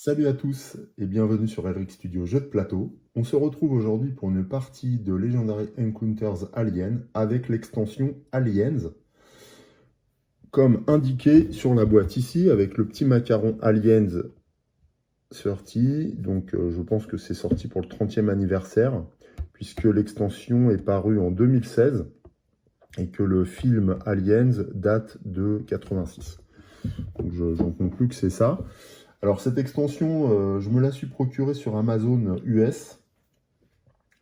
Salut à tous et bienvenue sur Elric Studio Jeux de plateau. On se retrouve aujourd'hui pour une partie de Legendary Encounters Alien avec l'extension Aliens, comme indiqué sur la boîte ici avec le petit macaron Aliens 30. Donc je pense que c'est sorti pour le 30e anniversaire puisque l'extension est parue en 2016 et que le film Aliens date de 86. Donc j'en conclus que c'est ça. Alors cette extension, je me la suis procurée sur Amazon US.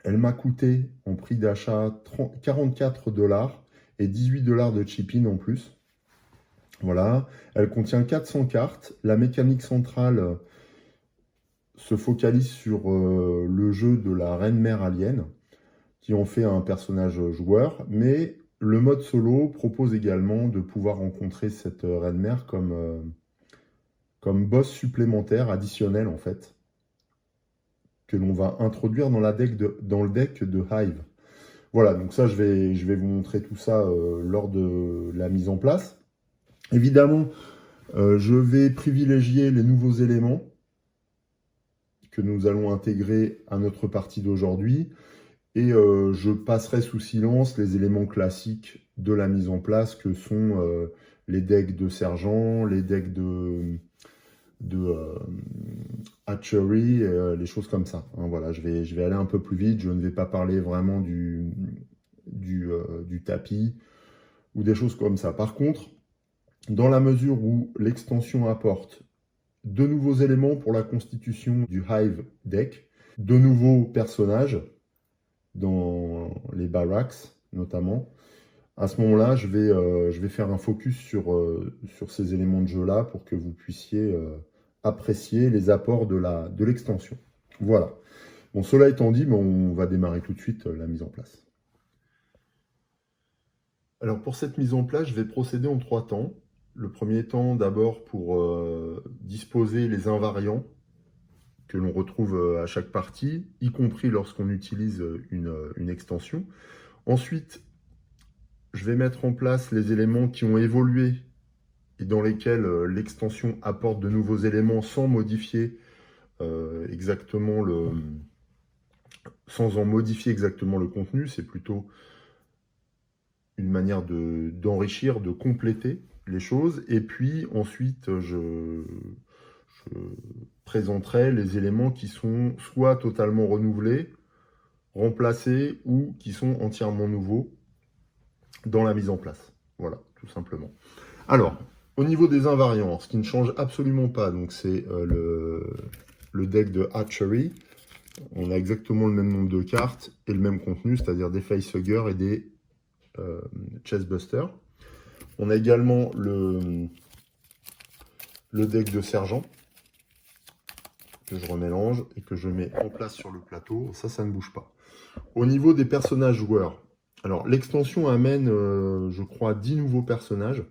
Elle m'a coûté en prix d'achat 44 $ et 18 $ de shipping en plus. Voilà, elle contient 400 cartes. La mécanique centrale se focalise sur le jeu de la reine-mère alien, qui en fait un personnage joueur, mais le mode solo propose également de pouvoir rencontrer cette reine-mère comme boss supplémentaire, additionnel en fait, que l'on va introduire dans le deck de Hive. Voilà, donc ça, je vais vous montrer tout ça lors de la mise en place. Évidemment, je vais privilégier les nouveaux éléments que nous allons intégrer à notre partie d'aujourd'hui. Et je passerai sous silence les éléments classiques de la mise en place, que sont les decks de sergent, les decks de hatchery, les choses comme ça. Hein, voilà, je vais aller un peu plus vite, je ne vais pas parler vraiment du tapis ou des choses comme ça. Par contre, dans la mesure où l'extension apporte de nouveaux éléments pour la constitution du Hive deck, de nouveaux personnages dans les barracks notamment, à ce moment-là, je vais faire un focus sur ces éléments de jeu-là pour que vous puissiez apprécier les apports de l'extension. Voilà. Bon, cela étant dit, on va démarrer tout de suite la mise en place. Alors pour cette mise en place, je vais procéder en 3 temps. Le premier temps, d'abord pour disposer les invariants que l'on retrouve à chaque partie, y compris lorsqu'on utilise une extension. Ensuite, je vais mettre en place les éléments qui ont évolué et dans lesquels l'extension apporte de nouveaux éléments sans modifier sans en modifier exactement le contenu. C'est plutôt une manière d'enrichir, de compléter les choses. Et puis ensuite, je présenterai les éléments qui sont soit totalement renouvelés, remplacés ou qui sont entièrement nouveaux dans la mise en place. Voilà, tout simplement. Alors, au niveau des invariants, ce qui ne change absolument pas, donc c'est le deck de Hatchery. On a exactement le même nombre de cartes et le même contenu, c'est-à-dire des Facehugger et des Chestbuster. On a également le deck de Sergent, que je remélange et que je mets en place sur le plateau. Ça ne bouge pas. Au niveau des personnages joueurs, alors l'extension amène, je crois, 10 nouveaux personnages.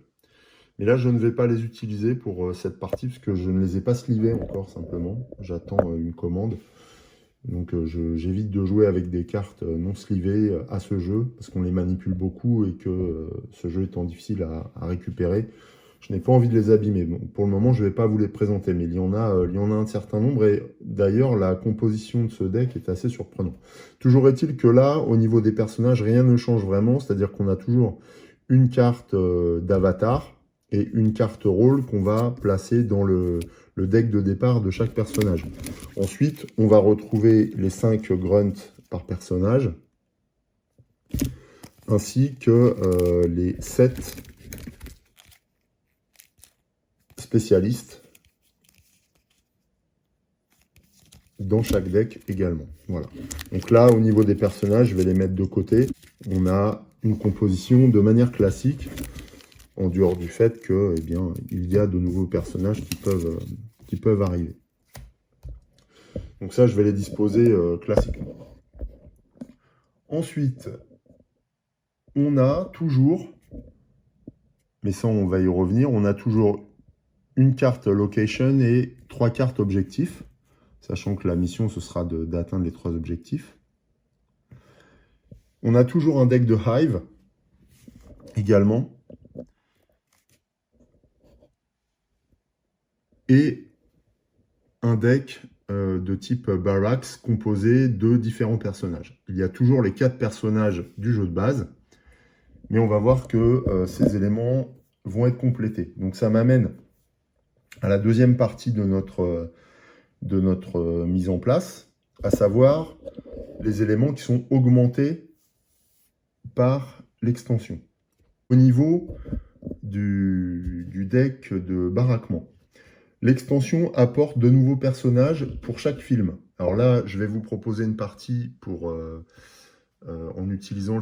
Mais là, je ne vais pas les utiliser pour cette partie, parce que je ne les ai pas slivés encore, simplement. J'attends une commande. Donc j'évite de jouer avec des cartes non slivées à ce jeu, parce qu'on les manipule beaucoup et que ce jeu étant difficile à récupérer, je n'ai pas envie de les abîmer. Bon, pour le moment, je ne vais pas vous les présenter, mais il y en a un certain nombre, et d'ailleurs, la composition de ce deck est assez surprenante. Toujours est-il que là, au niveau des personnages, rien ne change vraiment, c'est-à-dire qu'on a toujours une carte d'avatar, et une carte rôle qu'on va placer dans le deck de départ de chaque personnage. Ensuite, on va retrouver les 5 grunts par personnage, ainsi que les 7 spécialistes dans chaque deck également. Voilà. Donc là, au niveau des personnages, je vais les mettre de côté. On a une composition de manière classique, en dehors du fait que, eh bien, il y a de nouveaux personnages qui peuvent arriver. Donc ça, je vais les disposer classiquement. Ensuite, on a toujours, mais ça on va y revenir, on a toujours une carte location et 3 cartes objectifs, sachant que la mission, ce sera d'atteindre les 3 objectifs. On a toujours un deck de Hive, également. Et un deck de type Barracks composé de différents personnages. Il y a toujours les 4 personnages du jeu de base, mais on va voir que ces éléments vont être complétés. Donc ça m'amène à la deuxième partie de notre mise en place, à savoir les éléments qui sont augmentés par l'extension. Au niveau du deck de baraquement, l'extension apporte de nouveaux personnages pour chaque film. Alors là, je vais vous proposer une partie en utilisant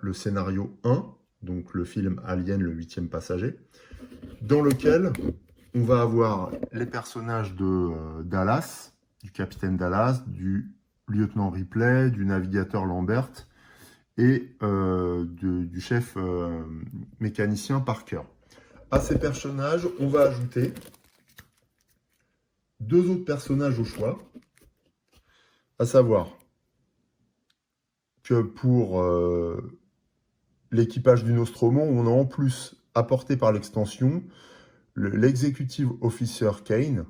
le scénario 1, donc le film Alien, le 8e passager, dans lequel on va avoir les personnages de Dallas, du capitaine Dallas, du lieutenant Ripley, du navigateur Lambert et du chef mécanicien Parker. À ces personnages, on va ajouter 2 autres personnages au choix, à savoir que pour l'équipage du Nostromo, on a en plus apporté par l'extension l'executive officer Kane.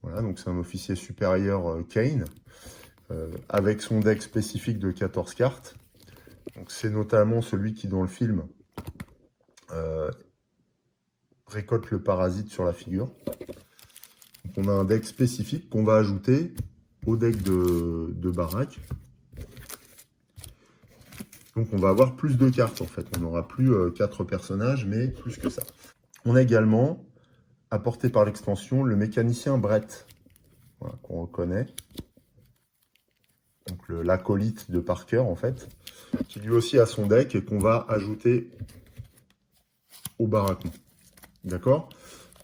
Voilà, donc c'est un officier supérieur Kane, avec son deck spécifique de 14 cartes. Donc c'est notamment celui qui, dans le film, récolte le parasite sur la figure. Donc on a un deck spécifique qu'on va ajouter au deck de baraque. Donc on va avoir plus de cartes en fait. On n'aura plus 4 personnages, mais plus que ça. On a également apporté par l'extension le mécanicien Brett, voilà, qu'on reconnaît. Donc l'acolyte de Parker en fait, qui lui aussi a son deck et qu'on va ajouter au baraquement. D'accord?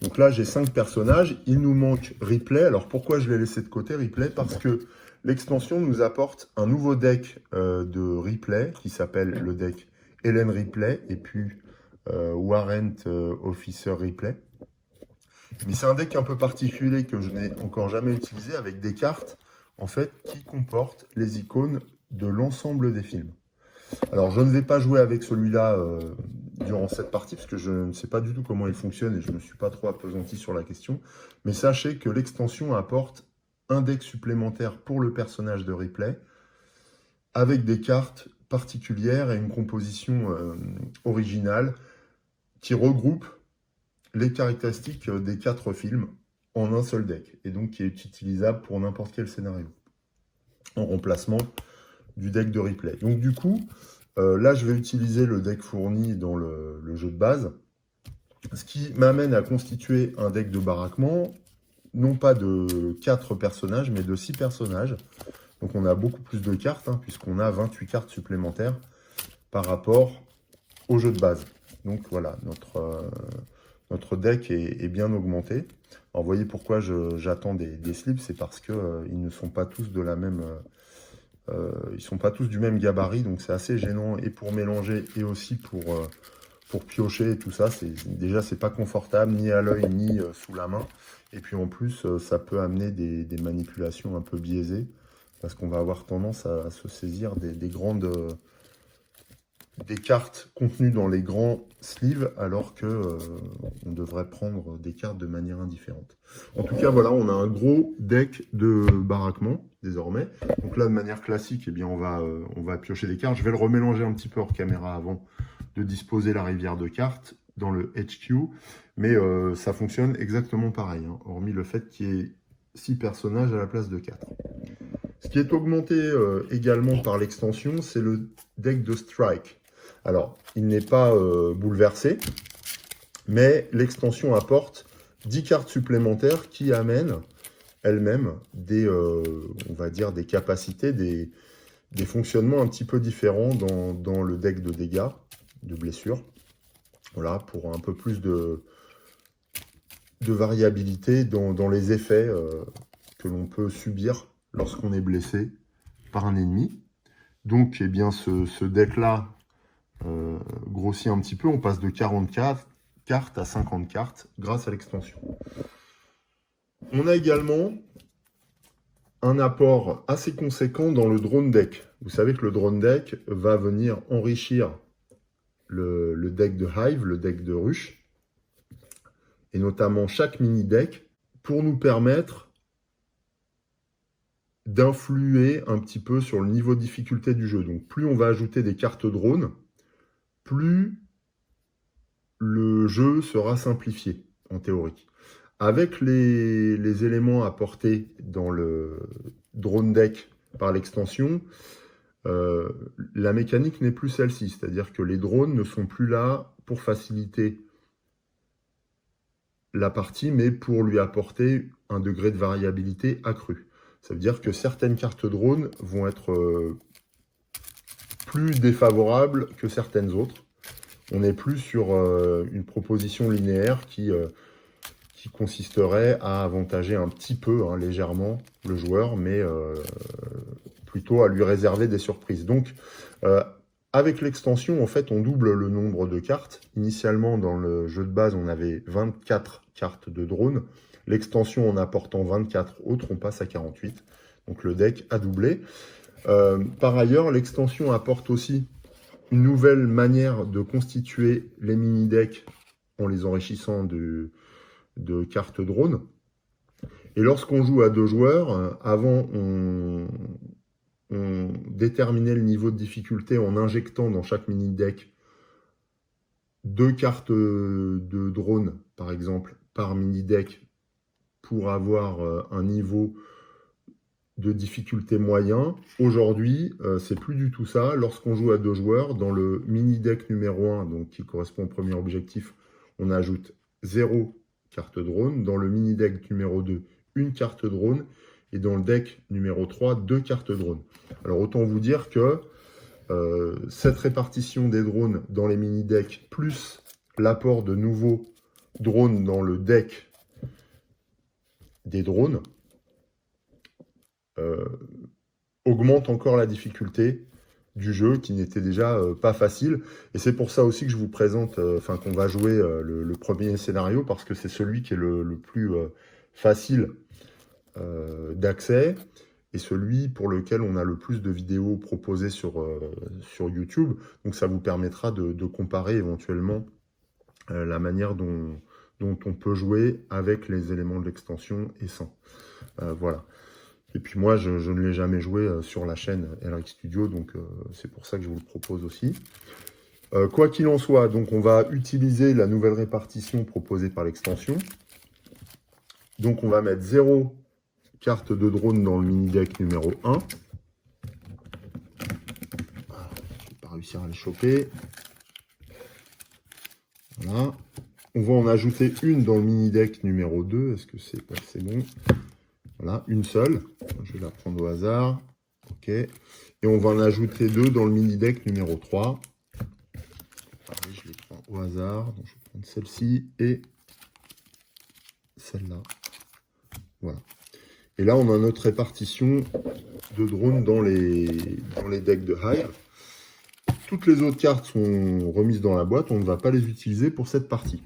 Donc là j'ai 5 personnages, il nous manque Ripley. Alors pourquoi je l'ai laissé de côté Ripley? Parce que l'extension nous apporte un nouveau deck de Ripley qui s'appelle le deck Helen Ripley et puis Warrant Officer Ripley. Mais c'est un deck un peu particulier que je n'ai encore jamais utilisé avec des cartes en fait qui comportent les icônes de l'ensemble des films. Alors je ne vais pas jouer avec celui-là durant cette partie parce que je ne sais pas du tout comment il fonctionne et je ne me suis pas trop appesanti sur la question. Mais sachez que l'extension apporte un deck supplémentaire pour le personnage de Ripley avec des cartes particulières et une composition originale qui regroupe les caractéristiques des 4 films en un seul deck et donc qui est utilisable pour n'importe quel scénario en remplacement du deck de Ripley. Donc du coup, là je vais utiliser le deck fourni dans le jeu de base, ce qui m'amène à constituer un deck de baraquement, non pas de 4 personnages, mais de 6 personnages. Donc on a beaucoup plus de cartes, hein, puisqu'on a 28 cartes supplémentaires par rapport au jeu de base. Donc voilà, notre deck est bien augmenté. Alors vous voyez pourquoi j'attends des slips, c'est parce qu'ils ne sont pas tous de la même... ils sont pas tous du même gabarit, donc c'est assez gênant et pour mélanger et aussi pour piocher et tout ça. Déjà, c'est pas confortable ni à l'œil ni sous la main. Et puis en plus, ça peut amener des manipulations un peu biaisées parce qu'on va avoir tendance à se saisir des cartes contenues dans les grands sleeves alors que on devrait prendre des cartes de manière indifférente. En tout cas, voilà, on a un gros deck de baraquement désormais. Donc là, de manière classique, eh bien, on va piocher des cartes. Je vais le remélanger un petit peu hors caméra avant de disposer la rivière de cartes dans le HQ. Mais ça fonctionne exactement pareil, hein, hormis le fait qu'il y ait 6 personnages à la place de 4. Ce qui est augmenté également par l'extension, c'est le deck de Strike. Alors, il n'est pas bouleversé, mais l'extension apporte 10 cartes supplémentaires qui amènent elles-mêmes on va dire, des capacités, des fonctionnements un petit peu différents dans le deck de dégâts, de blessures. Voilà, pour un peu plus de variabilité dans les effets que l'on peut subir lorsqu'on est blessé par un ennemi. Donc, eh bien, ce deck-là grossit un petit peu. On passe de 44 cartes à 50 cartes grâce à l'extension. On a également un apport assez conséquent dans le drone deck. Vous savez que le drone deck va venir enrichir le deck de Hive, le deck de ruche, et notamment chaque mini-deck, pour nous permettre d'influer un petit peu sur le niveau de difficulté du jeu. Donc plus on va ajouter des cartes drones, plus le jeu sera simplifié, en théorie. Avec les éléments apportés dans le drone deck par l'extension, la mécanique n'est plus celle-ci, c'est-à-dire que les drones ne sont plus là pour faciliter la partie, mais pour lui apporter un degré de variabilité accru. Ça veut dire que certaines cartes drones vont être plus défavorables que certaines autres. On n'est plus sur une proposition linéaire qui consisterait à avantager un petit peu, hein, légèrement, le joueur, mais plutôt à lui réserver des surprises. Donc, avec l'extension, en fait, on double le nombre de cartes. Initialement, dans le jeu de base, on avait 24 cartes de drone. L'extension, en apportant 24 autres, on passe à 48. Donc, le deck a doublé. Par ailleurs, l'extension apporte aussi une nouvelle manière de constituer les mini-decks en les enrichissant de cartes drone. Et lorsqu'on joue à 2 joueurs, avant, on déterminait le niveau de difficulté en injectant dans chaque mini-deck 2 cartes de drone, par exemple, par mini-deck, pour avoir un niveau de difficulté moyen. Aujourd'hui, c'est plus du tout ça. Lorsqu'on joue à 2 joueurs, dans le mini-deck numéro 1, donc qui correspond au premier objectif, on ajoute 0 carte drone. Dans le mini-deck numéro 2, une carte drone. Et dans le deck numéro 3, 2 cartes drones. Alors autant vous dire que cette répartition des drones dans les mini-decks, plus l'apport de nouveaux drones dans le deck des drones, augmente encore la difficulté du jeu qui n'était déjà pas facile. Et c'est pour ça aussi que je vous présente, qu'on va jouer le premier scénario, parce que c'est celui qui est le plus facile d'accès et celui pour lequel on a le plus de vidéos proposées sur YouTube. Donc ça vous permettra de comparer éventuellement la manière dont on peut jouer avec les éléments de l'extension et sans. Voilà. Et puis moi, je ne l'ai jamais joué sur la chaîne LRX Studio, donc c'est pour ça que je vous le propose aussi. Quoi qu'il en soit, donc on va utiliser la nouvelle répartition proposée par l'extension. Donc on va mettre 0 carte de drone dans le mini-deck numéro 1. Je ne vais pas réussir à les choper. Voilà. On va en ajouter une dans le mini-deck numéro 2. Est-ce que c'est bon? Voilà, une seule. Je vais la prendre au hasard. OK. Et on va en ajouter 2 dans le mini-deck numéro 3. Pareil, je les prends au hasard. Donc, je vais prendre celle-ci et celle-là. Voilà. Et là, on a notre répartition de drones dans les decks de Hive. Toutes les autres cartes sont remises dans la boîte. On ne va pas les utiliser pour cette partie.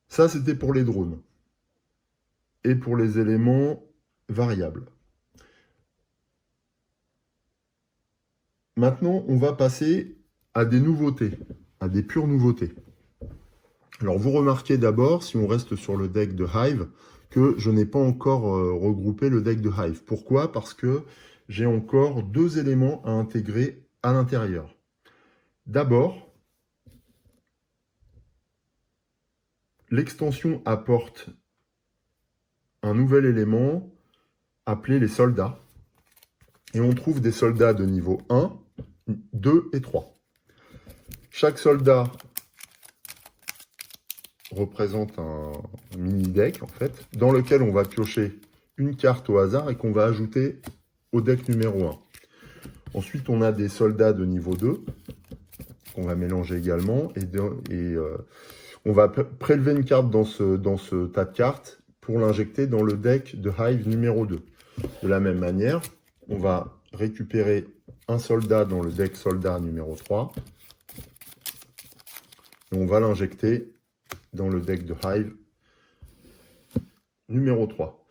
Ça, c'était pour les drones. Et pour les éléments variables. Maintenant, on va passer à des nouveautés, à des pures nouveautés. Alors, vous remarquez d'abord, si on reste sur le deck de Hive, que je n'ai pas encore regroupé le deck de Hive. Pourquoi? Parce que j'ai encore 2 éléments à intégrer à l'intérieur. D'abord, l'extension apporte un nouvel élément appelé les soldats. Et on trouve des soldats de niveau 1, 2 et 3. Chaque soldat représente un mini-deck, en fait, dans lequel on va piocher une carte au hasard et qu'on va ajouter au deck numéro 1. Ensuite, on a des soldats de niveau 2, qu'on va mélanger également, et on va prélever une carte dans ce tas de cartes pour l'injecter dans le deck de Hive numéro 2. De la même manière, on va récupérer un soldat dans le deck soldat numéro 3. Et on va l'injecter dans le deck de Hive numéro 3.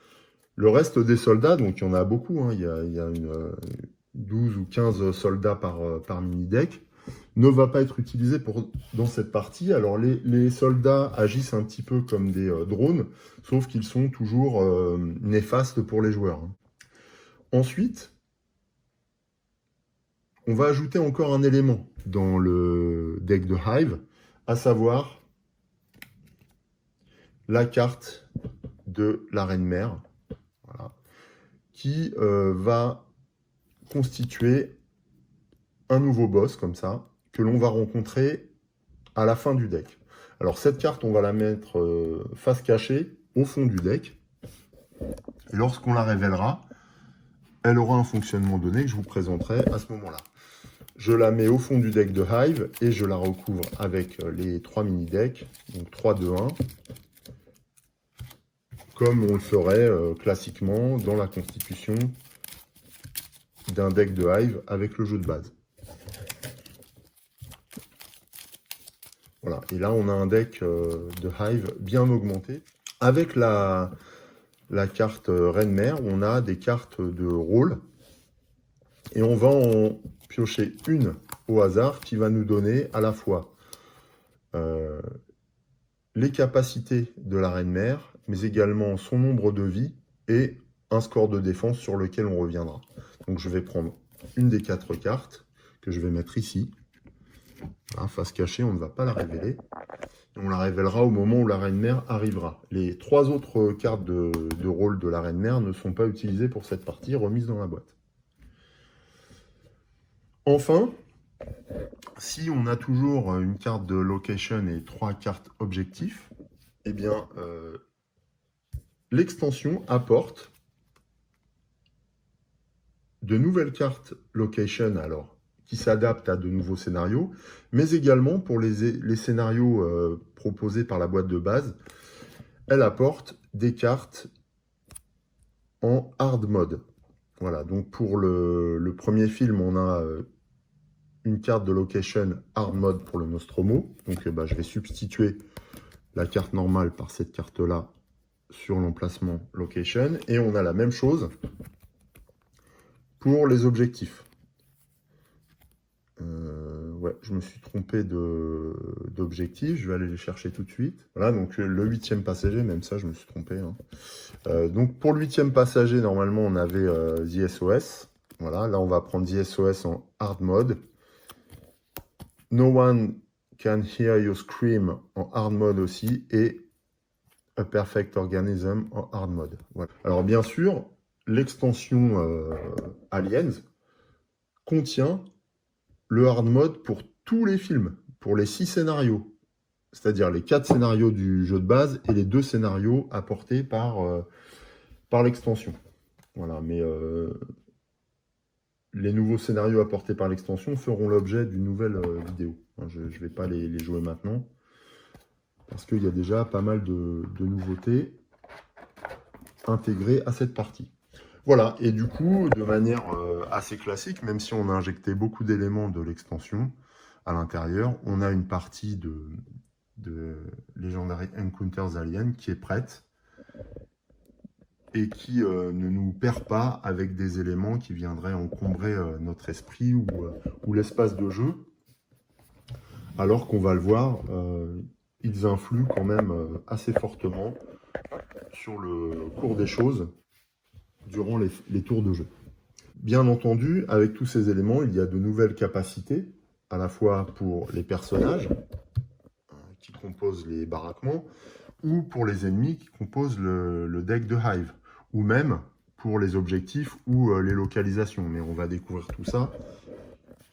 Le reste des soldats, donc il y en a beaucoup, hein, il y a 12 ou 15 soldats par mini-deck. ne va pas être utilisé dans cette partie. Alors les soldats agissent un petit peu comme des drones, sauf qu'ils sont toujours néfastes pour les joueurs. Ensuite, on va ajouter encore un élément dans le deck de Hive, à savoir la carte de la Reine Mère, voilà, qui va constituer un nouveau boss comme ça, que l'on va rencontrer à la fin du deck. Alors cette carte, on va la mettre face cachée au fond du deck. Et lorsqu'on la révélera, elle aura un fonctionnement donné que je vous présenterai à ce moment-là. Je la mets au fond du deck de Hive et je la recouvre avec les 3 mini-decks, donc 3, 2, 1, comme on le ferait classiquement dans la constitution d'un deck de Hive avec le jeu de base. Voilà, et là on a un deck de Hive bien augmenté. Avec la carte Reine-Mère, on a des cartes de rôle. Et on va en piocher une au hasard qui va nous donner à la fois les capacités de la Reine-Mère, mais également son nombre de vie et un score de défense sur lequel on reviendra. Donc je vais prendre une des 4 cartes que je vais mettre ici. Voilà, face cachée, on ne va pas la révéler. On la révélera au moment où la Reine-Mère arrivera. Les 3 autres cartes de rôle de la Reine-Mère ne sont pas utilisées pour cette partie, remises dans la boîte. Enfin, si on a toujours une carte de location et 3 cartes objectifs, eh bien, l'extension apporte de nouvelles cartes location, alors, qui s'adaptent à de nouveaux scénarios, mais également pour les scénarios proposés par la boîte de base, elle apporte des cartes en hard mode. Voilà, donc pour le premier film, on a une carte de location hard mode pour le Nostromo. Donc je vais substituer la carte normale par cette carte-là sur l'emplacement location. Et on a la même chose pour les objectifs. Ouais, je me suis trompé d'objectif. Je vais aller les chercher tout de suite. Voilà, donc le 8e passager, même ça, je me suis trompé. Hein. Donc pour le 8e passager, normalement, on avait The SOS. Voilà, là, on va prendre The SOS en hard mode. No One Can Hear You Scream en hard mode aussi. Et A Perfect Organism en hard mode. Voilà. Alors bien sûr, l'extension Aliens contient le hard mode pour tous les films, pour les 6 scénarios. C'est-à-dire les 4 scénarios du jeu de base et les 2 scénarios apportés par l'extension. Voilà, mais les nouveaux scénarios apportés par l'extension feront l'objet d'une nouvelle vidéo. Je ne vais pas les jouer maintenant, parce qu'il y a déjà pas mal de nouveautés intégrées à cette partie. Voilà, et du coup, de manière assez classique, même si on a injecté beaucoup d'éléments de l'extension à l'intérieur, on a une partie de Legendary Encounters Alien qui est prête et qui ne nous perd pas avec des éléments qui viendraient encombrer notre esprit ou l'espace de jeu, alors qu'on va le voir, ils influent quand même assez fortement sur le cours des choses durant les tours de jeu. Bien entendu, avec tous ces éléments, il y a de nouvelles capacités, à la fois pour les personnages qui composent les baraquements, ou pour les ennemis qui composent le deck de Hive, ou même pour les objectifs ou les localisations. Mais on va découvrir tout ça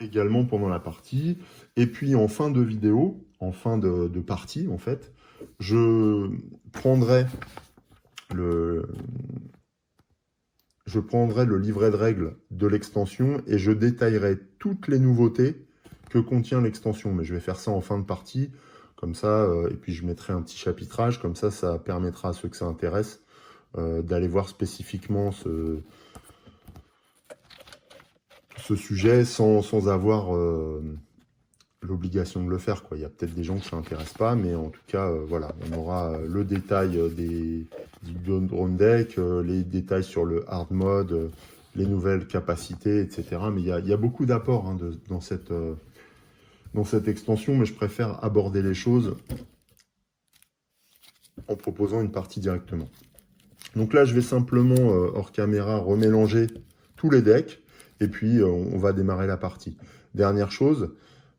également pendant la partie. Et puis en fin de vidéo, en fin de partie, en fait, je prendrai le livret de règles de l'extension et je détaillerai toutes les nouveautés que contient l'extension. Mais je vais faire ça en fin de partie, comme ça, et puis je mettrai un petit chapitrage, comme ça, ça permettra à ceux que ça intéresse d'aller voir spécifiquement ce sujet sans avoir l'obligation de le faire, quoi. Il y a peut-être des gens que ça n'intéresse pas, mais en tout cas, voilà, on aura le détail du drone deck, les détails sur le hard mode, les nouvelles capacités, etc. Mais il y a beaucoup d'apports hein, dans cette dans cette extension, mais je préfère aborder les choses en proposant une partie directement. Donc là, je vais simplement, hors caméra, remélanger tous les decks, et puis on va démarrer la partie. Dernière chose,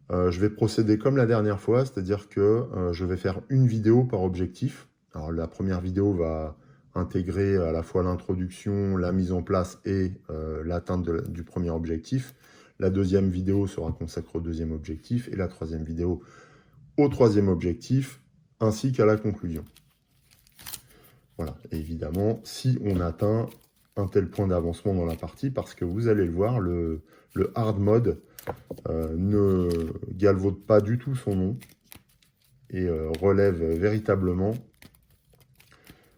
je vais procéder comme la dernière fois, c'est-à-dire que je vais faire une vidéo par objectif. Alors la première vidéo va intégrer à la fois l'introduction, la mise en place et l'atteinte du premier objectif. La deuxième vidéo sera consacrée au deuxième objectif et la troisième vidéo au troisième objectif, ainsi qu'à la conclusion. Voilà, et évidemment, si on atteint un tel point d'avancement dans la partie, parce que vous allez le voir, le hard mode ne galvaude pas du tout son nom et relève véritablement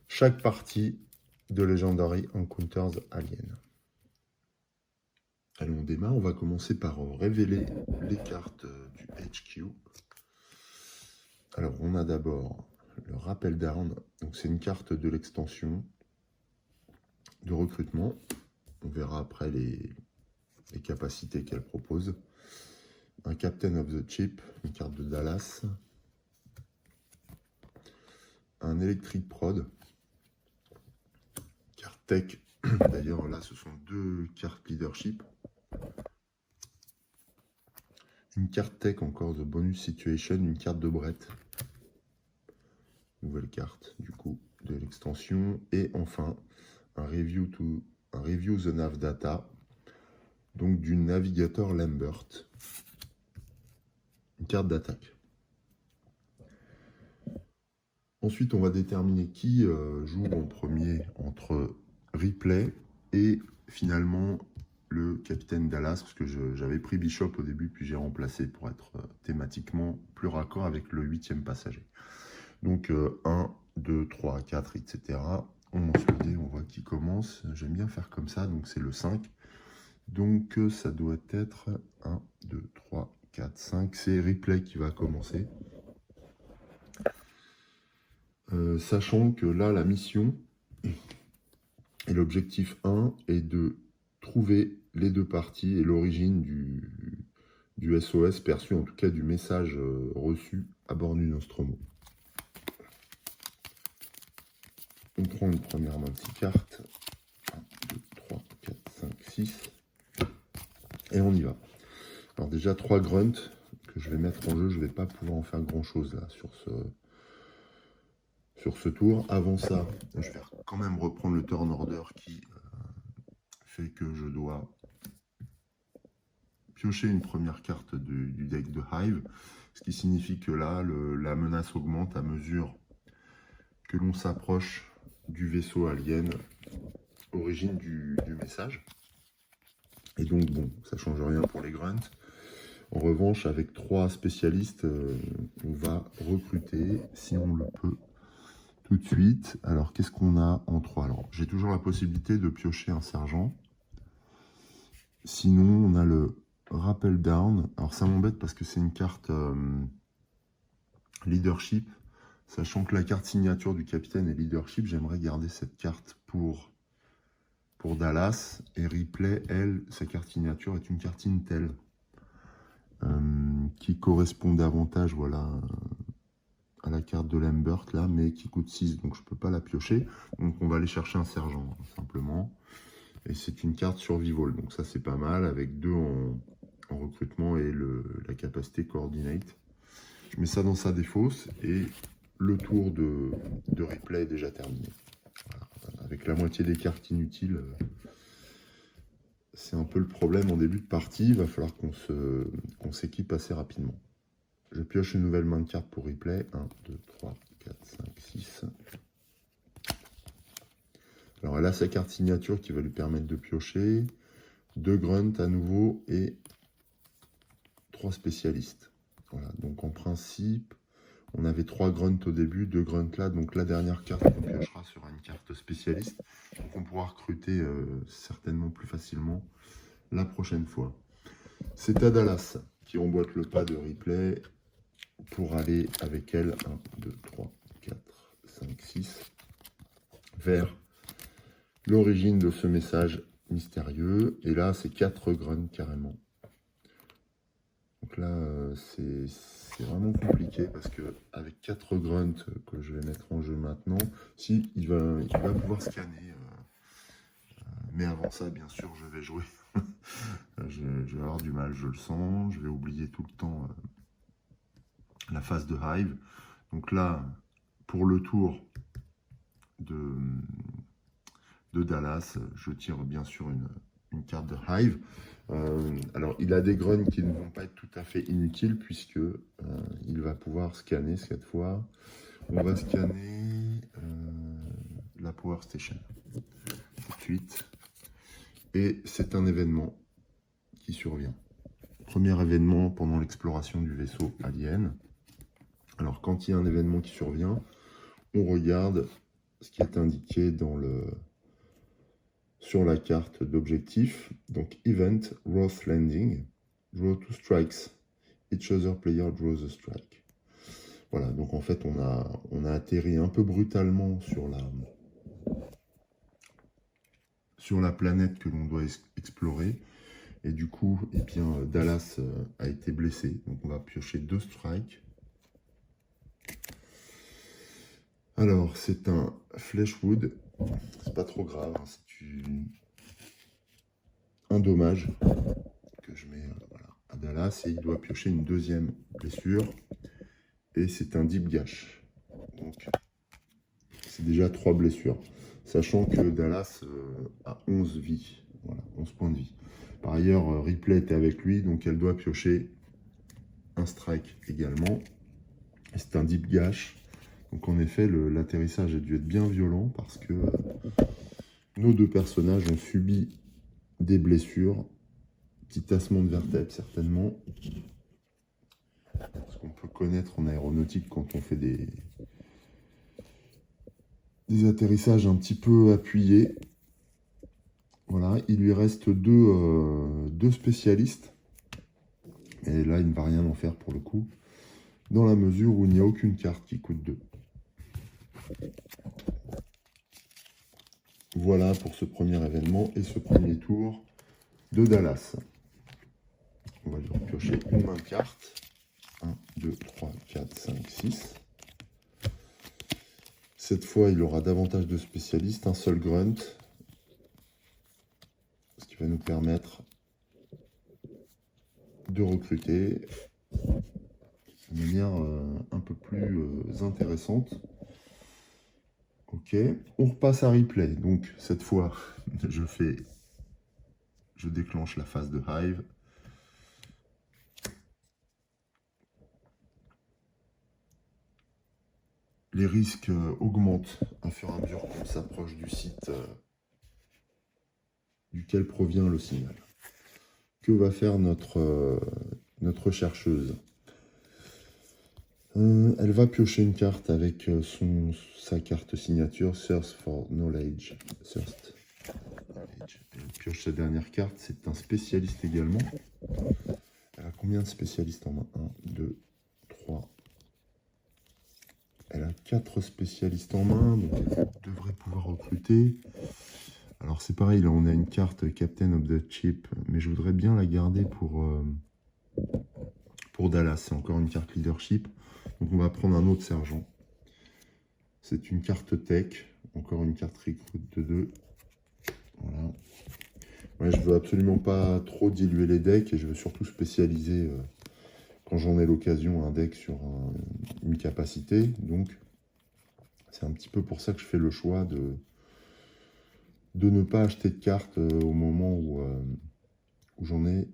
chaque partie de Legendary Encounters Alien. Allez, on démarre. On va commencer par révéler les cartes du HQ. Alors, on a d'abord le Rappel Down. Donc, c'est une carte de l'extension de recrutement. On verra après les capacités qu'elle propose. Un Captain of the Ship, une carte de Dallas. Un Electric Prod. Carte Tech. D'ailleurs, là, ce sont deux cartes Leadership. Une carte Tech encore de Bonus Situation, une carte de Brett. Nouvelle carte, du coup, de l'extension. Et enfin, un Review the Nav Data, donc du navigateur Lambert. Une carte d'attaque. Ensuite, on va déterminer qui joue en premier entre Ripley et finalement le capitaine Dallas, parce que j'avais pris Bishop au début, puis j'ai remplacé pour être thématiquement plus raccord avec le 8e passager. Donc 1, 2, 3, 4, etc. On lance le dé, on voit qui commence. J'aime bien faire comme ça, donc c'est le 5. Donc ça doit être 1, 2, 3, 4, 5. C'est Ripley qui va commencer. Sachant que là, la mission et l'objectif 1 est de trouver les deux parties et l'origine du SOS perçu, en tout cas du message reçu à bord du Nostromo. On prend une première main de 6 cartes. 1, 2, 3, 4, 5, 6. Et on y va. Alors déjà 3 grunts que je vais mettre en jeu. Je ne vais pas pouvoir en faire grand chose là sur ce tour. Avant ça, je vais quand même reprendre le turn order qui fait que je dois piocher une première carte du deck de Hive. Ce qui signifie que là, la menace augmente à mesure que l'on s'approche du vaisseau alien, origine du message. Et donc, bon, ça ne change rien pour les grunts. En revanche, avec 3 spécialistes, on va recruter, si on le peut, tout de suite. Alors, qu'est-ce qu'on a en 3? Alors, j'ai toujours la possibilité de piocher un sergent. Sinon, on a le Rappel Down. Alors, ça m'embête parce que c'est une carte Leadership. Sachant que la carte signature du capitaine est Leadership, j'aimerais garder cette carte pour Dallas. Et Ripley, elle, sa carte signature est une carte Intel. Qui correspond davantage, voilà, à la carte de Lambert, là, mais qui coûte 6, donc je ne peux pas la piocher. Donc on va aller chercher un sergent, simplement. Et c'est une carte survival, donc ça c'est pas mal, avec 2 en recrutement et la capacité coordinate. Je mets ça dans sa défausse, et le tour de Ripley est déjà terminé. Voilà. Avec la moitié des cartes inutiles, c'est un peu le problème en début de partie. Il va falloir qu'on s'équipe assez rapidement. Je pioche une nouvelle main de cartes pour Ripley. 1, 2, 3, 4, 5, 6. Alors elle a sa carte signature qui va lui permettre de piocher. 2 grunts à nouveau et 3 spécialistes. Voilà, donc en principe, on avait 3 grunts au début, 2 grunts là. Donc la dernière carte qu'on piochera sera une carte spécialiste. Donc on pourra recruter certainement plus facilement la prochaine fois. C'est à Dallas qui emboîte le pas de Ripley pour aller avec elle, 1, 2, 3, 4, 5, 6, vers l'origine de ce message mystérieux. Et là, c'est 4 grunts carrément. Donc là, c'est vraiment compliqué parce que avec 4 grunts que je vais mettre en jeu maintenant, si il va pouvoir scanner. Mais avant ça, bien sûr, je vais jouer. Je vais avoir du mal, je le sens. Je vais oublier tout le temps la phase de Hive. Donc là, pour le tour de Dallas, je tire bien sûr une carte de Hive. Alors, il a des grunts qui ne vont pas être tout à fait inutiles puisque il va pouvoir scanner cette fois. On va scanner la Power Station tout de suite. Et c'est un événement qui survient. Premier événement pendant l'exploration du vaisseau Alien. Alors, quand il y a un événement qui survient, on regarde ce qui est indiqué sur la carte d'objectif. Donc, Event, Wrath Landing, Draw 2 strikes. Each other player draws a strike. Voilà, donc en fait, on a atterri un peu brutalement sur la planète que l'on doit explorer. Et du coup, eh bien, Dallas a été blessé. Donc on va piocher 2 strikes. Alors, c'est un Fleshwood. C'est pas trop grave. Hein, c'est un dommage que je mets voilà, à Dallas. Et il doit piocher une deuxième blessure. Et c'est un Deep Gash. Donc, c'est déjà 3 blessures. Sachant que Dallas a 11 vies. Voilà, 11 points de vie. Par ailleurs, Ripley était avec lui, donc elle doit piocher un strike également. C'est un Deep Gash. Donc en effet, l'atterrissage a dû être bien violent parce que nos 2 personnages ont subi des blessures. Petit tassement de vertèbres certainement. Ce qu'on peut connaître en aéronautique quand on fait des atterrissages un petit peu appuyés. Voilà, il lui reste 2 spécialistes. Et là, il ne va rien en faire pour le coup. Dans la mesure où il n'y a aucune carte qui coûte 2. Voilà pour ce premier événement et ce premier tour de Dallas. On va lui piocher une main de carte. 1, 2, 3, 4, 5, 6. Cette fois, il aura davantage de spécialistes, un seul grunt. Ce qui va nous permettre de recruter de manière un peu plus intéressante. Ok, on repasse à replay. Donc cette fois, je déclenche la phase de Hive. Les risques augmentent à fur et à mesure qu'on s'approche du site duquel provient le signal. Que va faire notre chercheuse? Elle va piocher une carte avec sa carte signature, Thirst for Knowledge. Thirst. Elle pioche sa dernière carte, c'est un spécialiste également. Elle a combien de spécialistes en main? 1, 2, 3. Elle a 4 spécialistes en main, donc elle devrait pouvoir recruter. Alors c'est pareil, là on a une carte Captain of the Ship, mais je voudrais bien la garder pour Dallas. C'est encore une carte leadership. Donc on va prendre un autre sergent. C'est une carte tech, encore une carte recrute de 2. Voilà. Ouais, je veux absolument pas trop diluer les decks et je veux surtout spécialiser quand j'en ai l'occasion un deck sur une capacité. Donc c'est un petit peu pour ça que je fais le choix de ne pas acheter de cartes au moment où j'en ai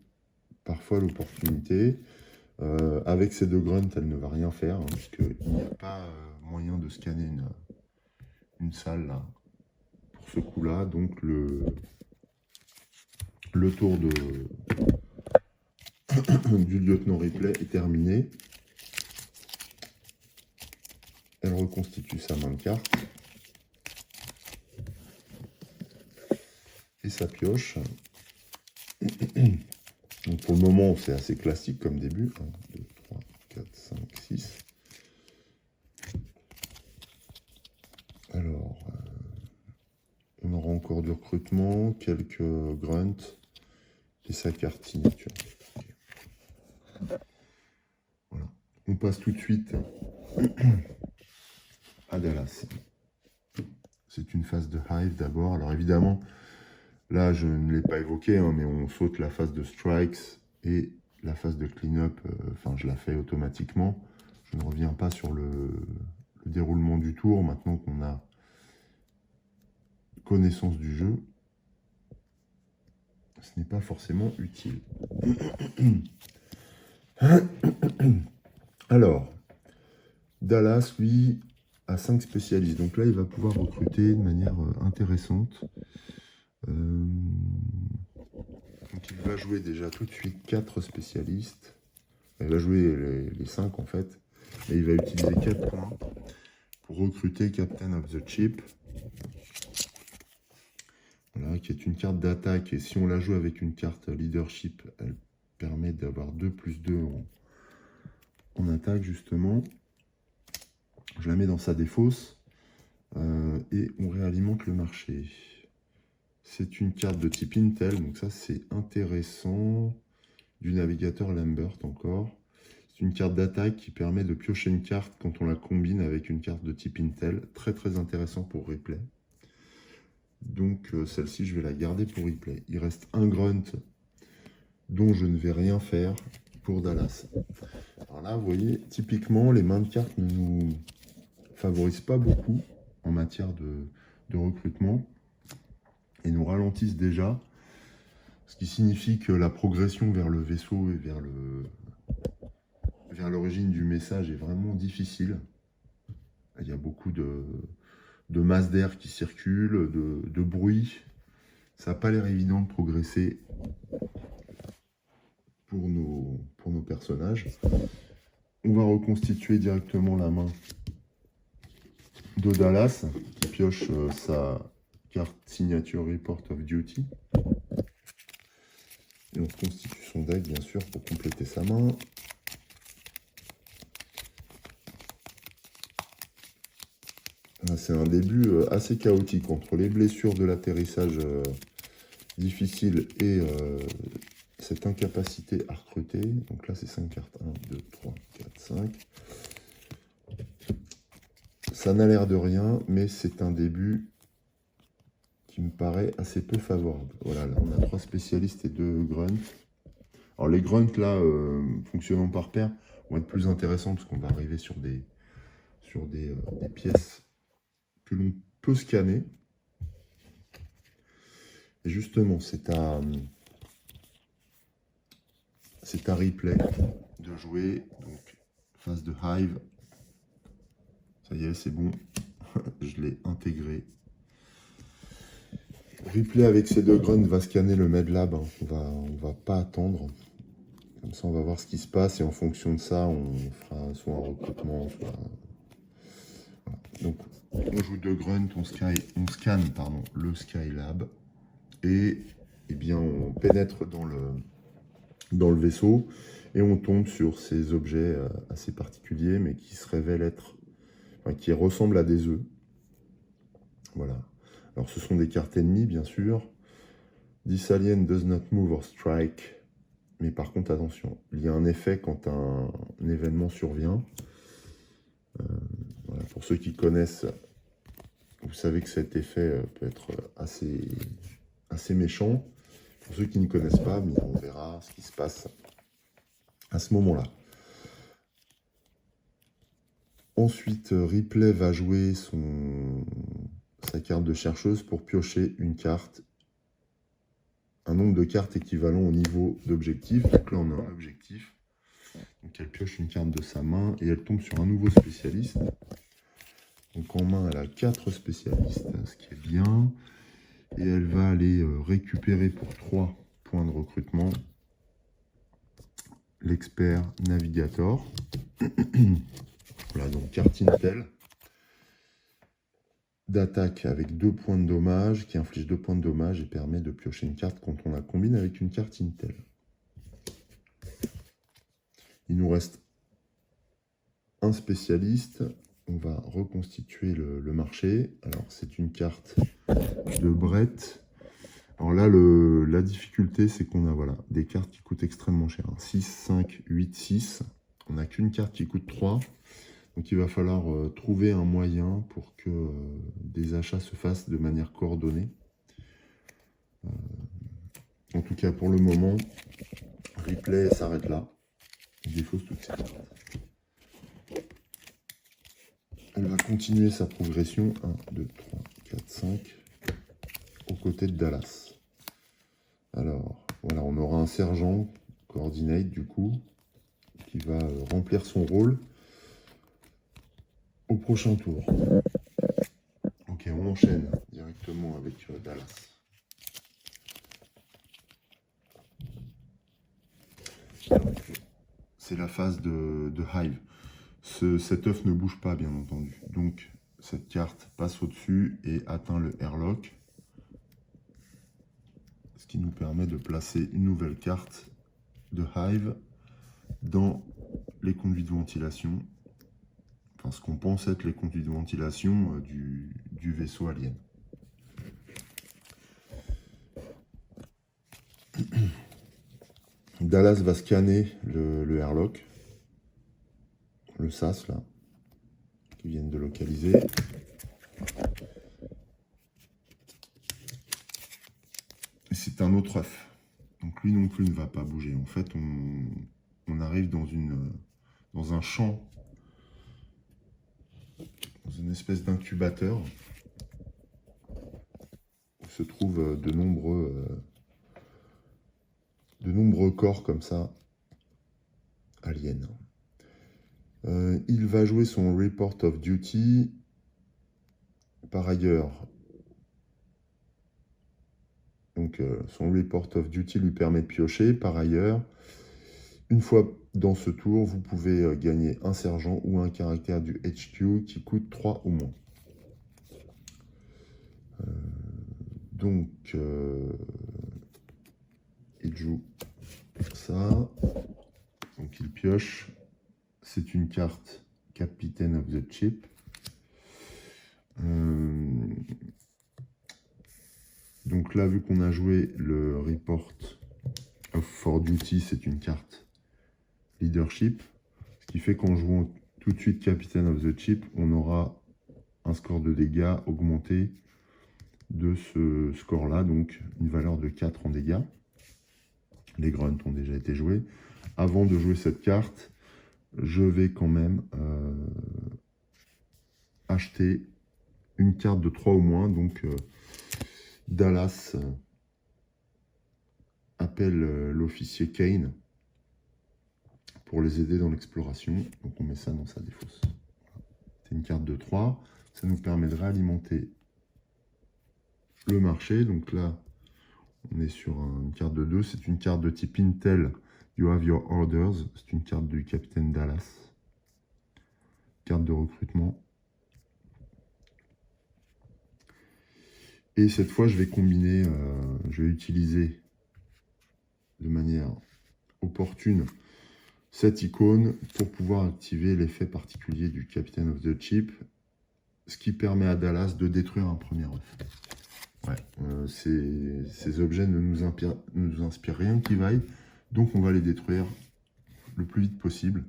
parfois l'opportunité. Avec ces 2 grunts, elle ne va rien faire, hein, puisqu'il n'y a pas moyen de scanner une salle là, pour ce coup-là. Donc le tour du lieutenant Ripley est terminé. Elle reconstitue sa main de carte. Et sa pioche. Donc pour le moment, c'est assez classique comme début. 1, 2, 3, 4, 5, 6. Alors, on aura encore du recrutement, quelques grunts et sa carte signature. Okay. passe tout de suite à Dallas. C'est une phase de Hive d'abord. Alors évidemment, là je ne l'ai pas évoqué, hein, mais on saute la phase de Strikes et la phase de Cleanup. Enfin, je la fais automatiquement. Je ne reviens pas sur le déroulement du tour maintenant qu'on a connaissance du jeu. Ce n'est pas forcément utile. Alors, Dallas, lui, a 5 spécialistes. Donc là, il va pouvoir recruter de manière intéressante. Donc il va jouer déjà tout de suite 4 spécialistes. Il va jouer les 5 en fait. Et il va utiliser 4 points pour recruter Captain of the Chip. Voilà, qui est une carte d'attaque. Et si on la joue avec une carte leadership, elle permet d'avoir 2+2 en attaque justement. Je la mets dans sa défausse et on réalimente le marché. C'est une carte de type Intel, donc ça c'est intéressant. Du navigateur Lambert encore. C'est une carte d'attaque qui permet de piocher une carte quand on la combine avec une carte de type Intel. Très très intéressant pour replay. Donc celle-ci je vais la garder pour replay. Il reste un grunt dont je ne vais rien faire pour Dallas. Alors là vous voyez, typiquement les mains de cartes ne nous favorisent pas beaucoup en matière de recrutement et nous ralentissent déjà, ce qui signifie que la progression vers le vaisseau et vers l'origine du message est vraiment difficile. Il y a beaucoup de masse d'air qui circulent, de bruit. Ça n'a pas l'air évident de progresser pour nos personnages. On va reconstituer directement la main de Dallas, qui pioche sa carte signature Report of Duty. Et on reconstitue son deck, bien sûr, pour compléter sa main. C'est un début assez chaotique entre les blessures de l'atterrissage difficile et cette incapacité à recruter. Donc là, c'est 5 cartes. 1, 2, 3, 4, 5. Ça n'a l'air de rien, mais c'est un début qui me paraît assez peu favorable. Voilà, là, on a 3 spécialistes et 2 grunts. Alors les grunts, là, fonctionnant par paire, vont être plus intéressants parce qu'on va arriver sur des pièces que l'on peut scanner. Et justement, c'est à replay de jouer. Donc, phase de Hive. Ça y est, c'est bon. Je l'ai intégré. Replay avec ces 2 grunts va scanner le MedLab. Hein. On va pas attendre. Comme ça, on va voir ce qui se passe. Et en fonction de ça, on fera soit un recrutement, soit... Voilà. Donc, on joue 2 grunts, on scanne le Skylab. Et eh bien, on pénètre dans le vaisseau. Et on tombe sur ces objets assez particuliers, mais qui se révèlent être... Enfin, qui ressemblent à des œufs. Voilà. Alors, ce sont des cartes ennemies, bien sûr. This alien does not move or strike. Mais par contre, attention, il y a un effet quand un événement survient. Voilà. Pour ceux qui connaissent, vous savez que cet effet peut être assez méchant. Pour ceux qui ne connaissent pas, mais on verra ce qui se passe à ce moment-là. Ensuite, Ripley va jouer sa carte de chercheuse pour piocher une carte, un nombre de cartes équivalent au niveau d'objectif. Donc là, on a un objectif. Donc elle pioche une carte de sa main et elle tombe sur un nouveau spécialiste. Donc en main, elle a 4 spécialistes, ce qui est bien. Et elle va aller récupérer pour 3 points de recrutement l'expert Navigator. Voilà, donc carte Intel d'attaque avec 2 points de dommage, qui inflige 2 points de dommage et permet de piocher une carte quand on la combine avec une carte Intel. Il nous reste un spécialiste. On va reconstituer le marché. Alors, c'est une carte de Brett. Alors là, la difficulté, c'est qu'on a voilà, des cartes qui coûtent extrêmement cher. 6, 5, 8, 6. On n'a qu'une carte qui coûte 3. Donc il va falloir trouver un moyen pour que des achats se fassent de manière coordonnée. En tout cas, pour le moment, Ripley s'arrête là. Il défausse toutes ces cartes. Elle va continuer sa progression. 1, 2, 3, 4, 5. Aux côtés de Dallas. Alors, voilà, on aura un sergent coordinate du coup, qui va remplir son rôle au prochain tour. Ok, on enchaîne directement avec Dallas. C'est la phase de Hive. Cet œuf ne bouge pas, bien entendu. Donc, cette carte passe au-dessus et atteint le airlock. Ce qui nous permet de placer une nouvelle carte de Hive dans les conduits de ventilation. Enfin, ce qu'on pense être les conduits de ventilation du vaisseau alien. Dallas va scanner le airlock, le SAS là, qui viennent de localiser. C'est un autre œuf. Donc lui non plus ne va pas bouger. En fait, on arrive dans un champ, dans une espèce d'incubateur, où se trouvent de nombreux corps comme ça, aliens. Il va jouer son Report of Duty. Par ailleurs, donc son Report of Duty lui permet de piocher. Par ailleurs, une fois dans ce tour, vous pouvez gagner un sergent ou un caractère du HQ qui coûte 3 ou moins. Donc, il joue ça. Donc, il pioche. C'est une carte Captain of the Ship. Donc là, vu qu'on a joué le Report of for Duty, c'est une carte Leadership. Ce qui fait qu'en jouant tout de suite Captain of the Ship, on aura un score de dégâts augmenté de ce score-là, donc une valeur de 4 en dégâts. Les grunts ont déjà été joués. Avant de jouer cette carte, je vais quand même acheter une carte de 3 ou moins. Donc Dallas appelle l'officier Kane pour les aider dans l'exploration. Donc on met ça dans sa défausse. C'est une carte de 3. Ça nous permet de réalimenter le marché. Donc là, on est sur une carte de 2. C'est une carte de type Intel. You have your orders. C'est une carte du capitaine Dallas. Carte de recrutement. Et cette fois, je vais combiner, je vais utiliser de manière opportune cette icône pour pouvoir activer l'effet particulier du Captain of the Ship, ce qui permet à Dallas de détruire un premier œuf. Ouais, ces objets ne nous inspirent rien qui vaille, donc on va les détruire le plus vite possible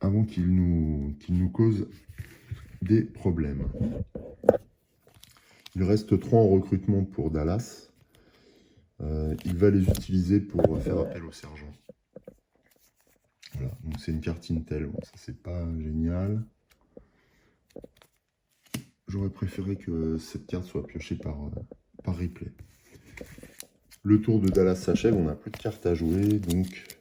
avant qu'ils nous causent des problèmes. Il reste 3 en recrutement pour Dallas. Il va les utiliser pour faire appel au sergent. Voilà, donc c'est une carte Intel. Bon, ça c'est pas génial. J'aurais préféré que cette carte soit piochée par Ripley. Le tour de Dallas s'achève, on n'a plus de cartes à jouer, donc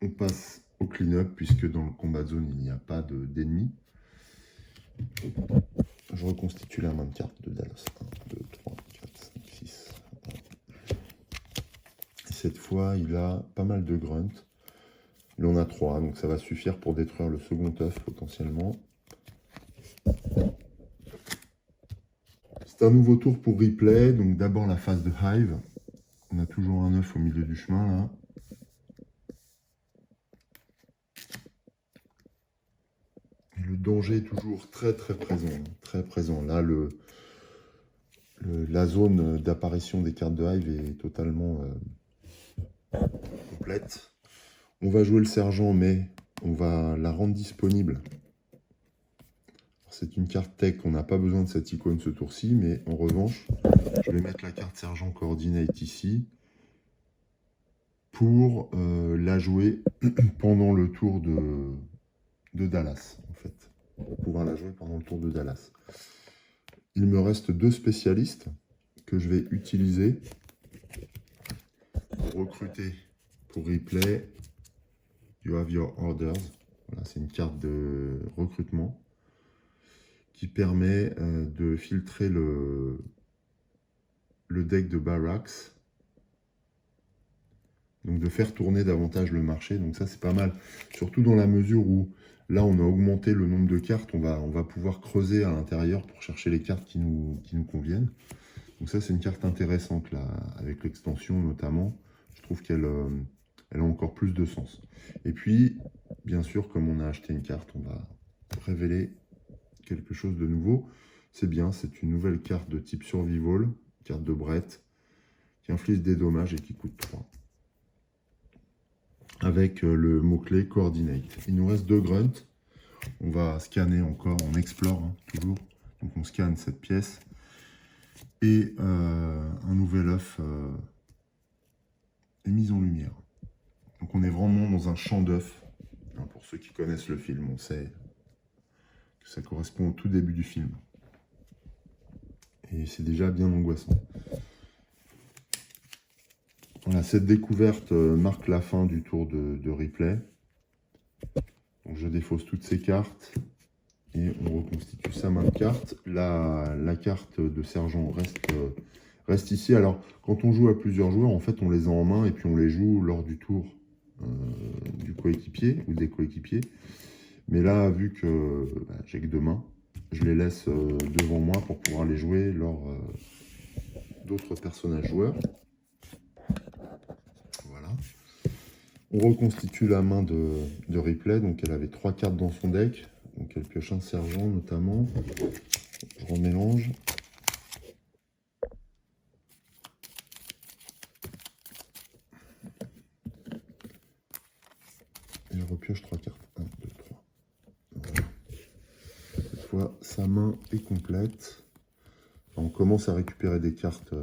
on passe au clean-up puisque dans le combat de zone il n'y a pas d'ennemis. Je reconstitue la main de cartes de Dallas. 1, 2, 3, 4, 5, 6. Cette fois, il a pas mal de grunts. Il en a 3, donc ça va suffire pour détruire le second œuf potentiellement. C'est un nouveau tour pour Ripley. Donc d'abord la phase de Hive. On a toujours un œuf au milieu du chemin là. Et le danger est toujours très présent. Très présent. Là, la zone d'apparition des cartes de Hive est totalement complète. On va jouer le sergent, mais on va la rendre disponible. C'est une carte tech, on n'a pas besoin de cette icône ce tour-ci, mais en revanche, je vais mettre la carte sergent coordinate ici pour la jouer pendant le tour de Dallas, en fait. Pour pouvoir la jouer pendant le tour de Dallas. Il me reste 2 spécialistes que je vais utiliser pour recruter pour replay. You have your orders. Voilà, c'est une carte de recrutement qui permet de filtrer le deck de Barracks. Donc de faire tourner davantage le marché. Donc ça c'est pas mal. Surtout dans la mesure où là on a augmenté le nombre de cartes. On va pouvoir creuser à l'intérieur pour chercher les cartes qui nous conviennent. Donc ça c'est une carte intéressante là, avec l'extension notamment. Je trouve qu'elle a encore plus de sens. Et puis, bien sûr, comme on a acheté une carte, on va révéler quelque chose de nouveau. C'est bien, c'est une nouvelle carte de type Survival, carte de Brett, qui inflige des dommages et qui coûte 3. Avec le mot-clé Coordinate. Il nous reste 2 grunts. On va scanner encore, on explore hein, toujours. Donc on scanne cette pièce. Et un nouvel œuf est mis en lumière. Donc on est vraiment dans un champ d'œufs. Pour ceux qui connaissent le film, on sait que ça correspond au tout début du film. Et c'est déjà bien angoissant. Voilà, cette découverte marque la fin du tour de replay. Donc je défausse toutes ces cartes et on reconstitue sa main de cartes. La carte de sergent reste ici. Alors quand on joue à plusieurs joueurs, en fait on les a en main et puis on les joue lors du tour du coéquipier ou des coéquipiers. Mais là, vu que j'ai que 2 mains, je les laisse devant moi pour pouvoir les jouer lors d'autres personnages joueurs. Voilà. On reconstitue la main de replay. Donc elle avait 3 cartes dans son deck. Donc elle pioche un sergent notamment. Je remélange. Et je repioche 3 cartes. 1, 2, 3. Voilà. Cette fois, sa main est complète. On commence à récupérer des cartes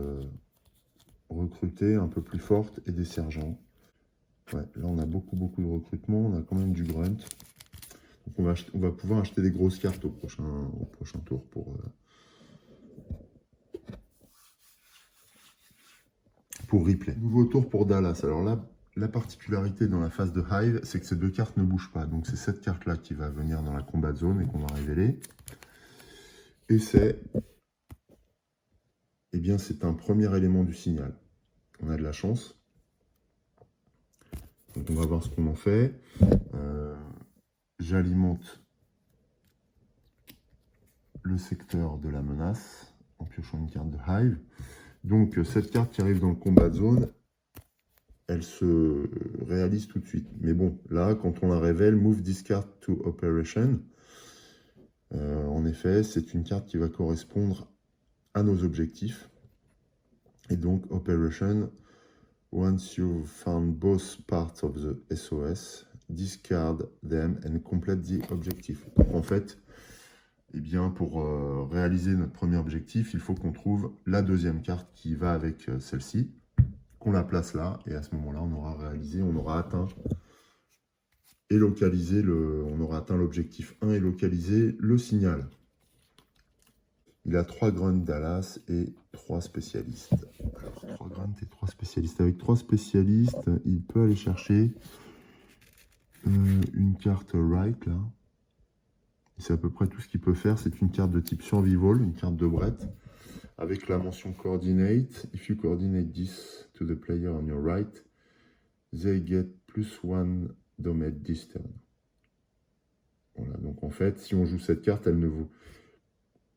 recrutées un peu plus fortes et des sergents. Ouais, là, on a beaucoup de recrutement. On a quand même du grunt. Donc on va pouvoir acheter des grosses cartes au prochain tour pour replay. Nouveau tour pour Dallas. Alors là, la particularité dans la phase de Hive, c'est que ces 2 cartes ne bougent pas. Donc c'est cette carte-là qui va venir dans la combat zone et qu'on va révéler. Et c'est... Eh bien, c'est un premier élément du signal. On a de la chance. Donc on va voir ce qu'on en fait. J'alimente le secteur de la menace en piochant une carte de Hive. Donc cette carte qui arrive dans le combat zone, elle se réalise tout de suite. Mais bon, là, quand on la révèle, Move this card to Operation, en effet, c'est une carte qui va correspondre à nos objectifs. Et donc, Operation, once you've found both parts of the SOS, discard them and complete the objective. Donc en fait, eh bien, pour réaliser notre premier objectif, il faut qu'on trouve la deuxième carte qui va avec celle-ci, qu'on la place là, et à ce moment-là, on aura réalisé, on aura atteint et localisé on aura atteint l'objectif 1 et localisé le signal. Il a 3 grunts Dallas et 3 spécialistes. Alors, 3 grunts et 3 spécialistes. Avec 3 spécialistes, il peut aller chercher une carte right, là. C'est à peu près tout ce qu'il peut faire. C'est une carte de type Survival, une carte de Brett, avec la mention Coordinate. If you coordinate this to the player on your right, they get +1 damage this turn. Voilà, donc en fait, si on joue cette carte, elle ne vaut,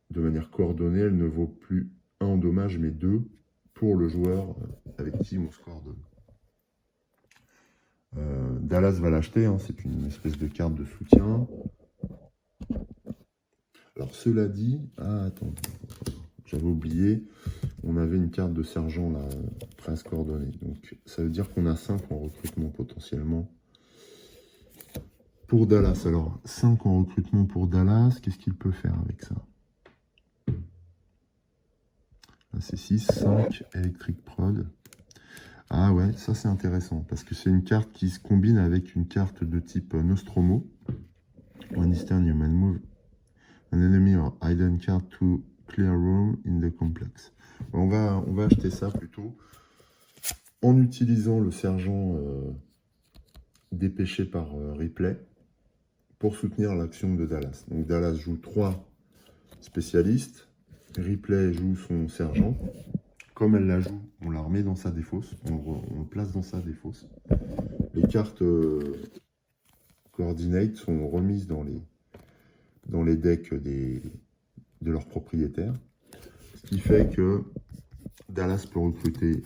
de manière coordonnée, elle ne vaut plus 1 en dommage, mais 2 pour le joueur avec qui on se coordonne. Dallas va l'acheter, hein, c'est une espèce de carte de soutien. Alors cela dit, attends, j'avais oublié, on avait une carte de sergent là, presque coordonnée. Donc ça veut dire qu'on a 5 en recrutement potentiellement pour Dallas. Alors 5 en recrutement pour Dallas, qu'est-ce qu'il peut faire avec ça? Là c'est 6, 5, Electric Prod. Ah ouais, ça c'est intéressant, parce que c'est une carte qui se combine avec une carte de type Nostromo. When this turn you may move an enemy or hidden card to clear room in the complex. On va acheter ça plutôt en utilisant le sergent dépêché par Ripley pour soutenir l'action de Dallas. Donc Dallas joue 3 spécialistes, Ripley joue son sergent. Comme elle la joue, on la remet dans sa défausse, on le place dans sa défausse. Les cartes coordinate sont remises dans les decks de leurs propriétaires. Ce qui fait que Dallas peut recruter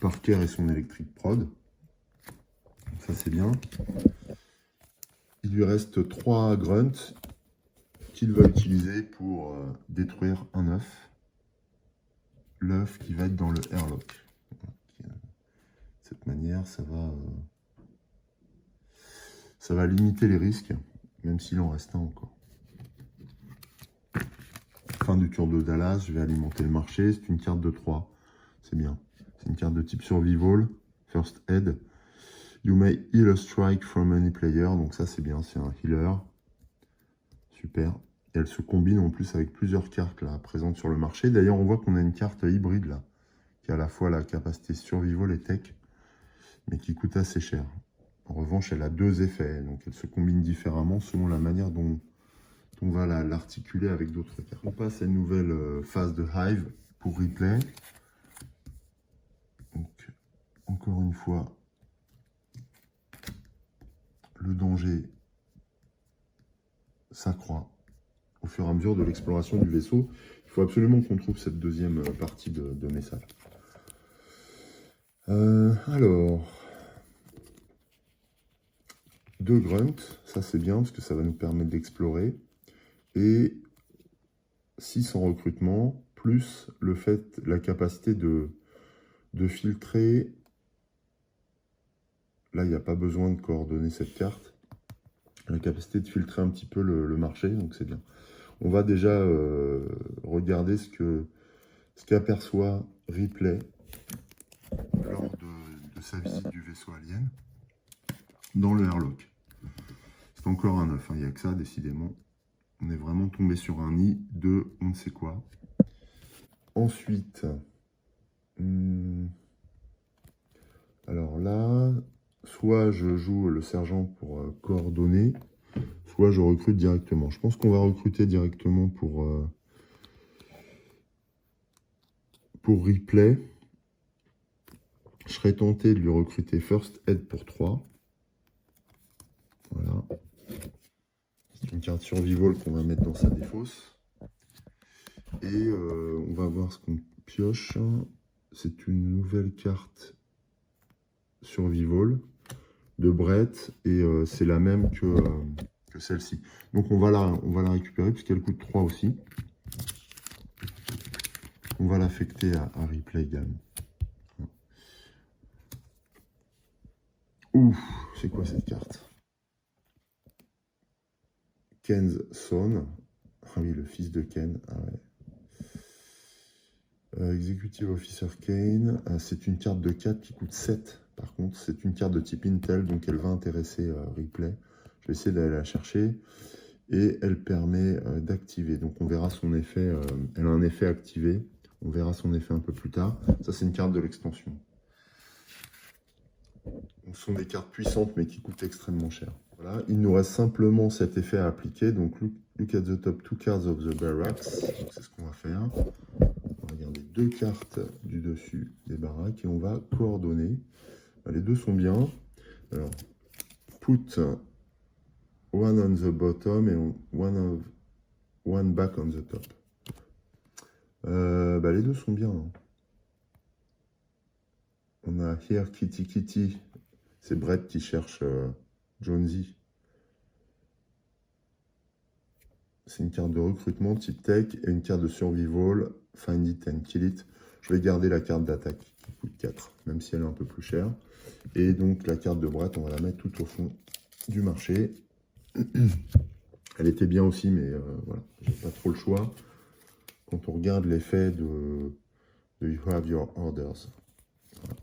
Parker et son Electric Prod. Ça c'est bien. Il lui reste 3 grunts qu'il va utiliser pour détruire un œuf. L'œuf qui va être dans le airlock. De cette manière, ça va limiter les risques, même s'il en reste un encore. Fin du tour de Dallas, je vais alimenter le marché. C'est une carte de 3. C'est bien. C'est une carte de type survival, first aid. You may heal a strike from any player. Donc ça c'est bien, c'est un healer. Super. Et elle se combine en plus avec plusieurs cartes là, présentes sur le marché. D'ailleurs, on voit qu'on a une carte hybride là, qui a à la fois la capacité survival et tech, mais qui coûte assez cher. En revanche, elle a 2 effets, donc elle se combine différemment selon la manière dont on va l'articuler avec d'autres cartes. On passe à une nouvelle phase de Hive pour Ripley. Donc, encore une fois, le danger s'accroît au fur et à mesure de l'exploration du vaisseau. Il faut absolument qu'on trouve cette deuxième partie de message. Alors, 2 grunts, ça c'est bien parce que ça va nous permettre d'explorer. Et 6 en recrutement, plus le fait, la capacité de filtrer. Là, il n'y a pas besoin de coordonner cette carte. La capacité de filtrer un petit peu le marché, donc c'est bien. On va déjà regarder ce qu'aperçoit Ripley lors de sa visite du vaisseau alien dans le airlock. C'est encore un œuf, hein, il n'y a que ça, décidément. On est vraiment tombé sur un nid de on ne sait quoi. Ensuite, alors là, soit je joue le sergent pour coordonner, soit je recrute directement. Je pense qu'on va recruter directement pour Ripley. Je serais tenté de lui recruter First Aid pour 3. Voilà. C'est une carte survival qu'on va mettre dans sa défausse. Et on va voir ce qu'on pioche. C'est une nouvelle carte survival de Brett. Et c'est la même que celle-ci. Donc on va la récupérer puisqu'elle coûte 3 aussi. On va l'affecter à Ripley également. Ouh, c'est quoi cette carte? Ken's Son. Ah oui, le fils de Ken. Ah ouais. Executive Officer Kane. C'est une carte de 4 qui coûte 7. Par contre, c'est une carte de type Intel, donc elle va intéresser Ripley. Je vais essayer d'aller la chercher. Et elle permet d'activer. Donc on verra son effet. Elle a un effet activé. On verra son effet un peu plus tard. Ça, c'est une carte de l'extension. Ce sont des cartes puissantes, mais qui coûtent extrêmement cher. Voilà. Il nous reste simplement cet effet à appliquer. Donc, look at the top 2 cards of the barracks. C'est ce qu'on va faire. On va regarder 2 cartes du dessus des baraques et on va coordonner. Les deux sont bien. Alors, put one on the bottom et one back on the top. Les deux sont bien. Hein. On a Here Kitty Kitty. C'est Brett qui cherche Jonesy. c'est une carte de recrutement type tech et une carte de survival, find it and kill it. Je vais garder la carte d'attaque qui coûte 4, même si elle est un peu plus chère. Et donc la carte de Brett, on va la mettre tout au fond du marché. Elle était bien aussi, mais voilà, j'ai pas trop le choix. Quand on regarde l'effet de You Have Your Orders. Voilà.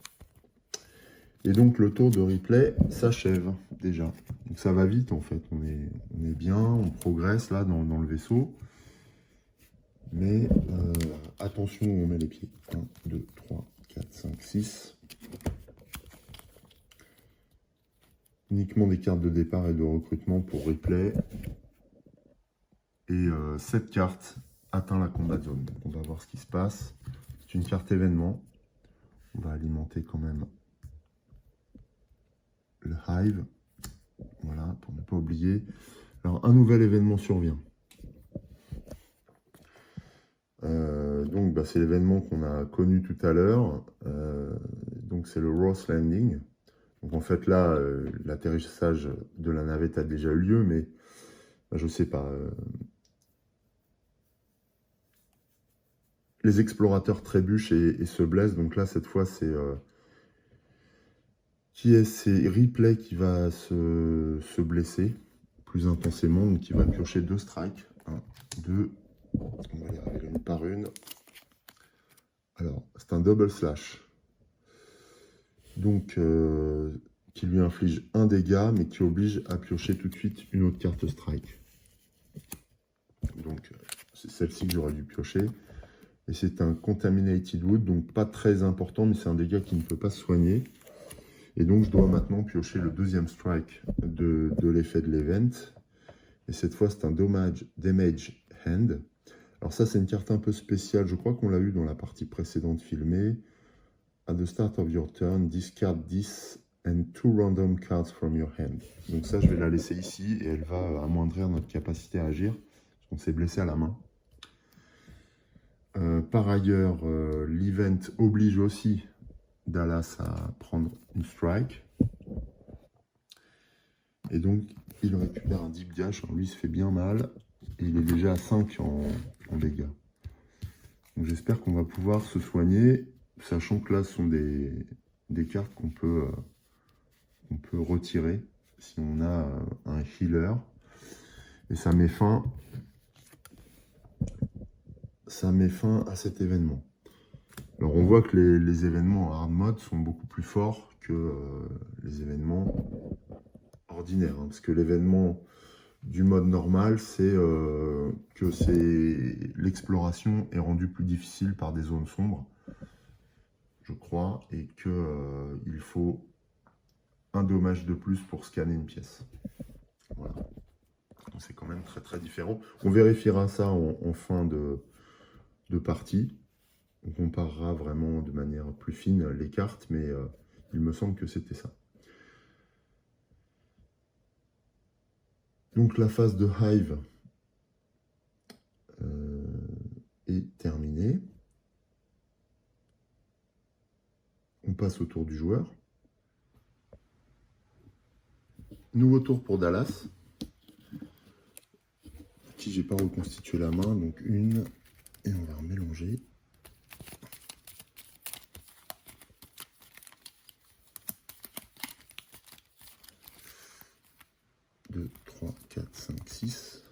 Et donc le tour de replay s'achève déjà. Donc ça va vite en fait, on est bien, on progresse là dans le vaisseau. Mais attention où on met les pieds. 1, 2, 3, 4, 5, 6. Uniquement des cartes de départ et de recrutement pour replay. Et cette carte atteint la combat zone. Donc on va voir ce qui se passe. C'est une carte événement. On va alimenter quand même le Hive. Voilà, pour ne pas oublier. Alors, un nouvel événement survient. Donc, bah, c'est l'événement qu'on a connu tout à l'heure. Donc, c'est le Ross Landing. Donc, en fait, là, l'atterrissage de la navette a déjà eu lieu, mais bah, je sais pas. Les explorateurs trébuchent et se blessent. Donc là, cette fois, c'est Ripley qui va se blesser plus intensément. Donc il va piocher 2 strikes. 1, 2. On va les arriver une par une. Alors, c'est un double slash. Donc, qui lui inflige 1 dégât, mais qui oblige à piocher tout de suite une autre carte strike. Donc, c'est celle-ci que j'aurais dû piocher. Et c'est un Contaminated Wood, donc pas très important, mais c'est un dégât qui ne peut pas se soigner. Et donc, je dois maintenant piocher le 2e strike de l'effet de l'event. Et cette fois, c'est un Damage Hand. Alors ça, c'est une carte un peu spéciale. Je crois qu'on l'a eu dans la partie précédente filmée. At the start of your turn, discard this and 2 random cards from your hand. Donc ça, je vais la laisser ici et elle va amoindrir notre capacité à agir. Parce qu'on s'est blessé à la main. Par ailleurs, l'event oblige aussi Dallas à prendre une strike. Et donc, il récupère un deep gash. Alors, lui, il se fait bien mal. Et il est déjà à 5 en dégâts. Donc, j'espère qu'on va pouvoir se soigner. Sachant que là, ce sont des cartes qu'on peut retirer si on a un healer. Et ça met fin à cet événement. Alors on voit que les événements en hard mode sont beaucoup plus forts que les événements ordinaires. Hein, parce que l'événement du mode normal, c'est que l'exploration est rendue plus difficile par des zones sombres, je crois, et qu'il faut un dommage de plus pour scanner une pièce. Voilà. C'est quand même très très différent. On vérifiera ça en fin de partie. On comparera vraiment de manière plus fine les cartes, mais il me semble que c'était ça. Donc la phase de Hive est terminée. On passe au tour du joueur. Nouveau tour pour Dallas, qui j'ai pas reconstitué la main, donc une, et on va remélanger. 2, 3, 4, 5, 6.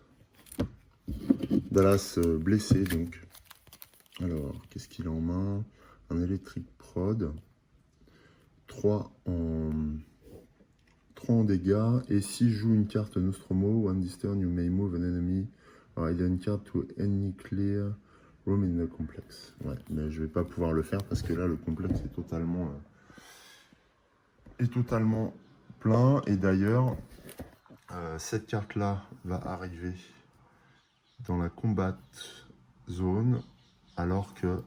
Dallas blessé donc. Alors, qu'est-ce qu'il a en main? Un électrique prod. 3 en dégâts. Et si je joue une carte Nostromo, one this turn you may move an enemy or hidden card to any clear room in the complex. Ouais, mais je vais pas pouvoir le faire parce que là le complexe est totalement plein. Et d'ailleurs, cette carte-là va arriver dans la combat zone alors que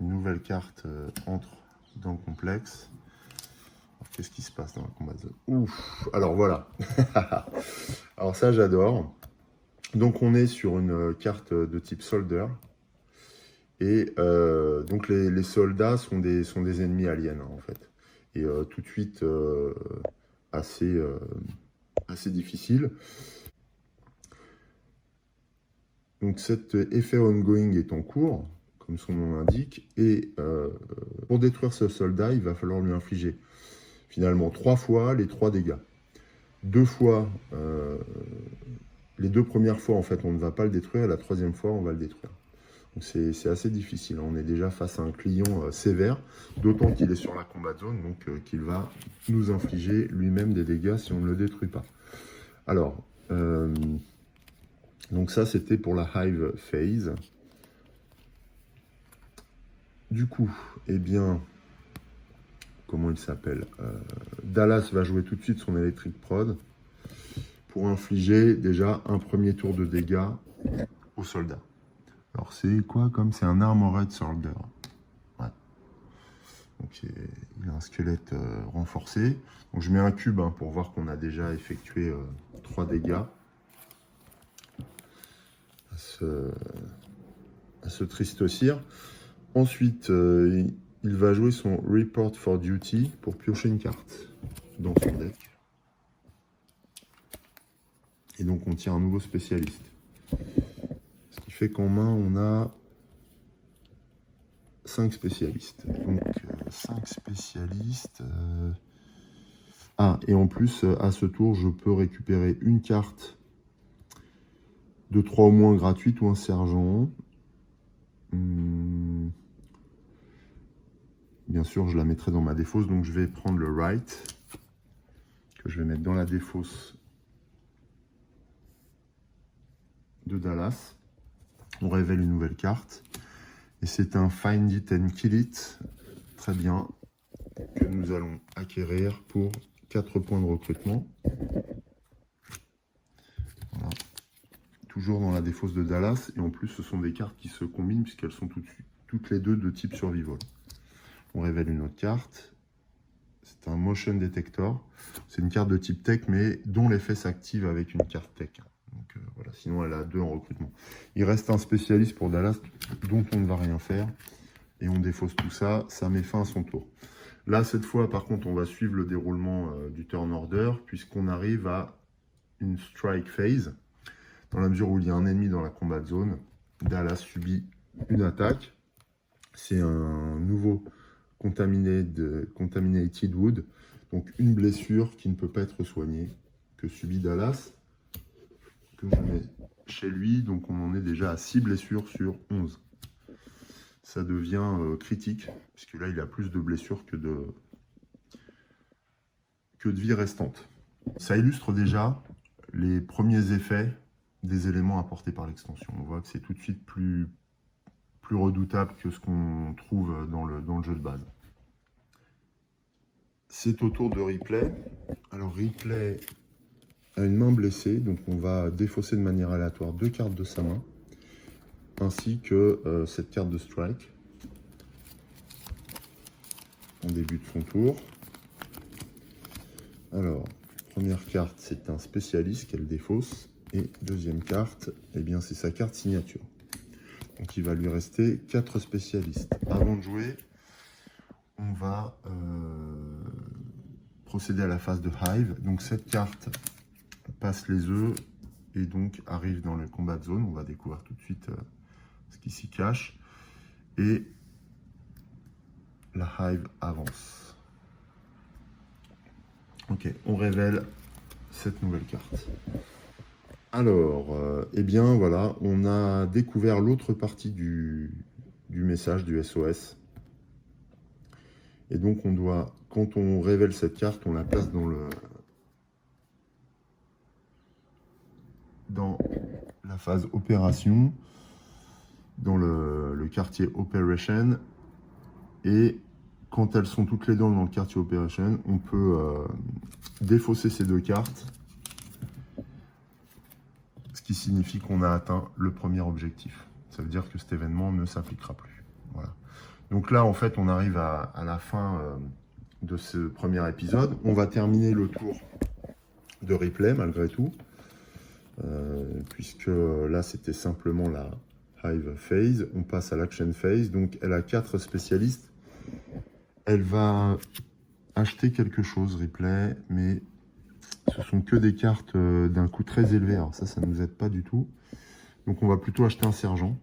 une nouvelle carte entre dans le complexe. Qu'est-ce qui se passe dans la combat zone? Ouf. Alors voilà. Alors ça, j'adore. Donc on est sur une carte de type soldier. Et donc les soldats sont des ennemis aliens, hein, en fait. Et tout de suite assez difficile. Donc cet effet ongoing est en cours, comme son nom l'indique, et pour détruire ce soldat, il va falloir lui infliger finalement 3 fois les 3 dégâts. 2 fois, les 2 premières fois en fait on ne va pas le détruire, et la 3e fois on va le détruire. Donc c'est assez difficile, on est déjà face à un client sévère, d'autant qu'il est sur la combat zone, donc qu'il va nous infliger lui-même des dégâts si on ne le détruit pas. Alors, donc ça c'était pour la Hive Phase. Du coup, eh bien, comment il s'appelle, Dallas va jouer tout de suite son Electric Prod pour infliger déjà un premier tour de dégâts au soldat. Alors c'est quoi comme c'est un Armored Soldier. Ouais. Donc il a un squelette renforcé. Donc je mets un cube hein, pour voir qu'on a déjà effectué 3 dégâts à ce triste cire. Ensuite, il va jouer son Report for Duty pour piocher une carte dans son deck. Et donc on tire un nouveau spécialiste. Ce qui fait qu'en main, on a 5 spécialistes. Donc 5 spécialistes. Ah, et en plus, à ce tour, je peux récupérer une carte de 3 au moins gratuite ou un sergent. Bien sûr, je la mettrai dans ma défausse, donc je vais prendre le right, que je vais mettre dans la défausse de Dallas. On révèle une nouvelle carte. Et c'est un Find It and Kill It, très bien, que nous allons acquérir pour 4 points de recrutement. Voilà. Toujours dans la défausse de Dallas, et en plus ce sont des cartes qui se combinent puisqu'elles sont toutes les deux de type survival. On révèle une autre carte, c'est un Motion Detector, c'est une carte de type tech mais dont l'effet s'active avec une carte tech. Donc voilà, sinon elle a 2 en recrutement. Il reste un spécialiste pour Dallas dont on ne va rien faire, et on défausse tout ça, ça met fin à son tour. Là cette fois par contre on va suivre le déroulement du turn order puisqu'on arrive à une strike phase. Dans la mesure où il y a un ennemi dans la combat zone, Dallas subit une attaque. C'est un nouveau Contaminated Wood, donc une blessure qui ne peut pas être soignée, que subit Dallas, que je mets chez lui. Donc on en est déjà à 6 blessures sur 11. Ça devient critique, puisque là il a plus de blessures que de vie restante. Ça illustre déjà les premiers effets des éléments apportés par l'extension. On voit que c'est tout de suite plus redoutable que ce qu'on trouve dans le jeu de base. C'est au tour de Ripley. Alors Ripley a une main blessée, donc on va défausser de manière aléatoire 2 cartes de sa main, ainsi que cette carte de strike en début de son tour. Alors, première carte, c'est un spécialiste qu'elle défausse. Et deuxième carte, eh bien c'est sa carte signature. Donc il va lui rester 4 spécialistes. Avant de jouer, on va procéder à la phase de Hive. Donc cette carte passe les œufs et donc arrive dans le combat zone. On va découvrir tout de suite ce qui s'y cache. Et la Hive avance. Ok, on révèle cette nouvelle carte. Alors, eh bien voilà, on a découvert l'autre partie du message, du SOS. Et donc on doit, quand on révèle cette carte, on la place dans la phase opération, dans le quartier Operation. Et quand elles sont toutes les deux dans le quartier Operation, on peut défausser ces 2 cartes. Ce qui signifie qu'on a atteint le premier objectif. Ça veut dire que cet événement ne s'appliquera plus. Voilà. Donc là, en fait, on arrive à la fin de ce premier épisode. On va terminer le tour de Ripley, malgré tout. Puisque là, c'était simplement la Hive Phase. On passe à l'Action Phase. Donc, elle a 4 spécialistes. Elle va acheter quelque chose, Ripley, mais ce sont que des cartes d'un coût très élevé. Alors ça ne nous aide pas du tout. Donc on va plutôt acheter un sergent.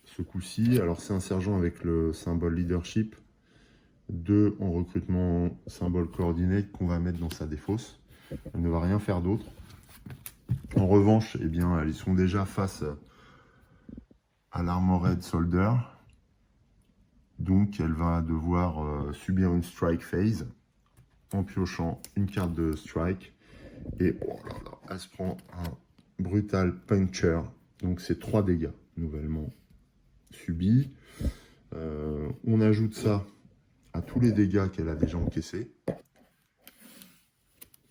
Ce coup-ci, alors c'est un sergent avec le symbole leadership, 2 en recrutement symbole coordinate qu'on va mettre dans sa défausse. Elle ne va rien faire d'autre. En revanche, eh bien, ils sont déjà face à l'Armored Soldier. Donc elle va devoir subir une strike phase en piochant une carte de strike. Et oh là là, elle se prend un brutal puncture. Donc c'est 3 dégâts nouvellement subis. On ajoute ça à tous les dégâts qu'elle a déjà encaissés.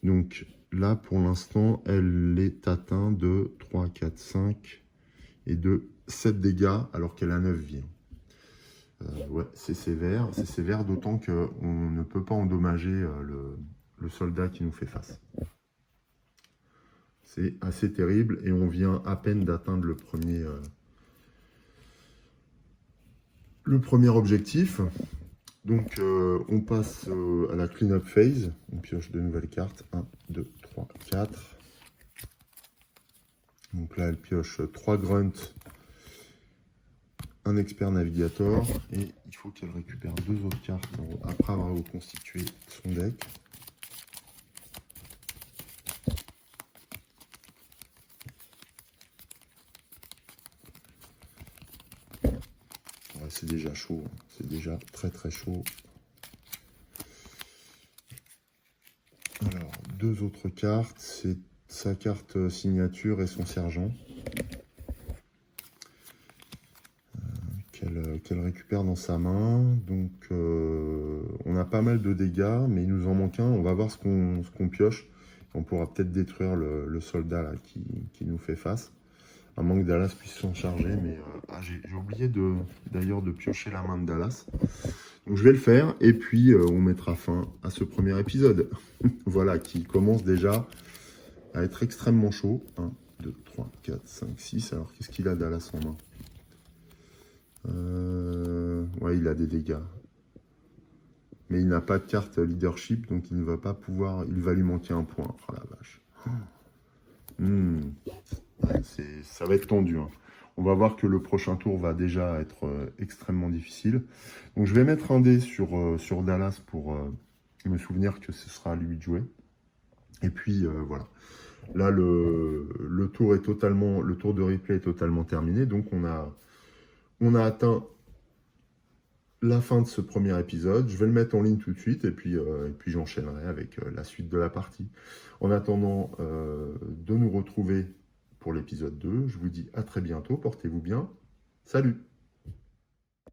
Donc là, pour l'instant, elle est atteinte de 3, 4, 5 et de 7 dégâts alors qu'elle a 9 vies. Ouais, c'est sévère d'autant qu'on ne peut pas endommager le soldat qui nous fait face. C'est assez terrible et on vient à peine d'atteindre le premier objectif. Donc on passe à la clean-up phase. On pioche de nouvelles cartes. 1, 2, 3, 4. Donc là elle pioche 3 grunts, un expert navigator. Et il faut qu'elle récupère 2 autres cartes après avoir reconstitué son deck. Ouais, c'est déjà chaud. C'est déjà très très chaud. Alors, 2 autres cartes, c'est sa carte signature et son sergent qu'elle récupère dans sa main. Donc, on a pas mal de dégâts, mais il nous en manque un. On va voir ce qu'on pioche. On pourra peut-être détruire le soldat là, qui nous fait face. À moins que Dallas puisse s'en charger, mais j'ai oublié d'ailleurs de piocher la main de Dallas. Donc je vais le faire, et puis on mettra fin à ce premier épisode. Voilà, qui commence déjà à être extrêmement chaud. 1, 2, 3, 4, 5, 6. Alors qu'est-ce qu'il a Dallas en main? Ouais, il a des dégâts. Mais il n'a pas de carte leadership, donc il ne va pas pouvoir... Il va lui manquer un point. Oh la vache. Ouais, ça va être tendu. Hein. On va voir que le prochain tour va déjà être extrêmement difficile. Donc je vais mettre un dé sur Dallas pour me souvenir que ce sera à lui de jouer. Et puis voilà. Là le tour de replay est totalement terminé. Donc on a atteint la fin de ce premier épisode. Je vais le mettre en ligne tout de suite et puis j'enchaînerai avec la suite de la partie. En attendant de nous retrouver pour l'épisode 2, je vous dis à très bientôt, portez-vous bien, salut!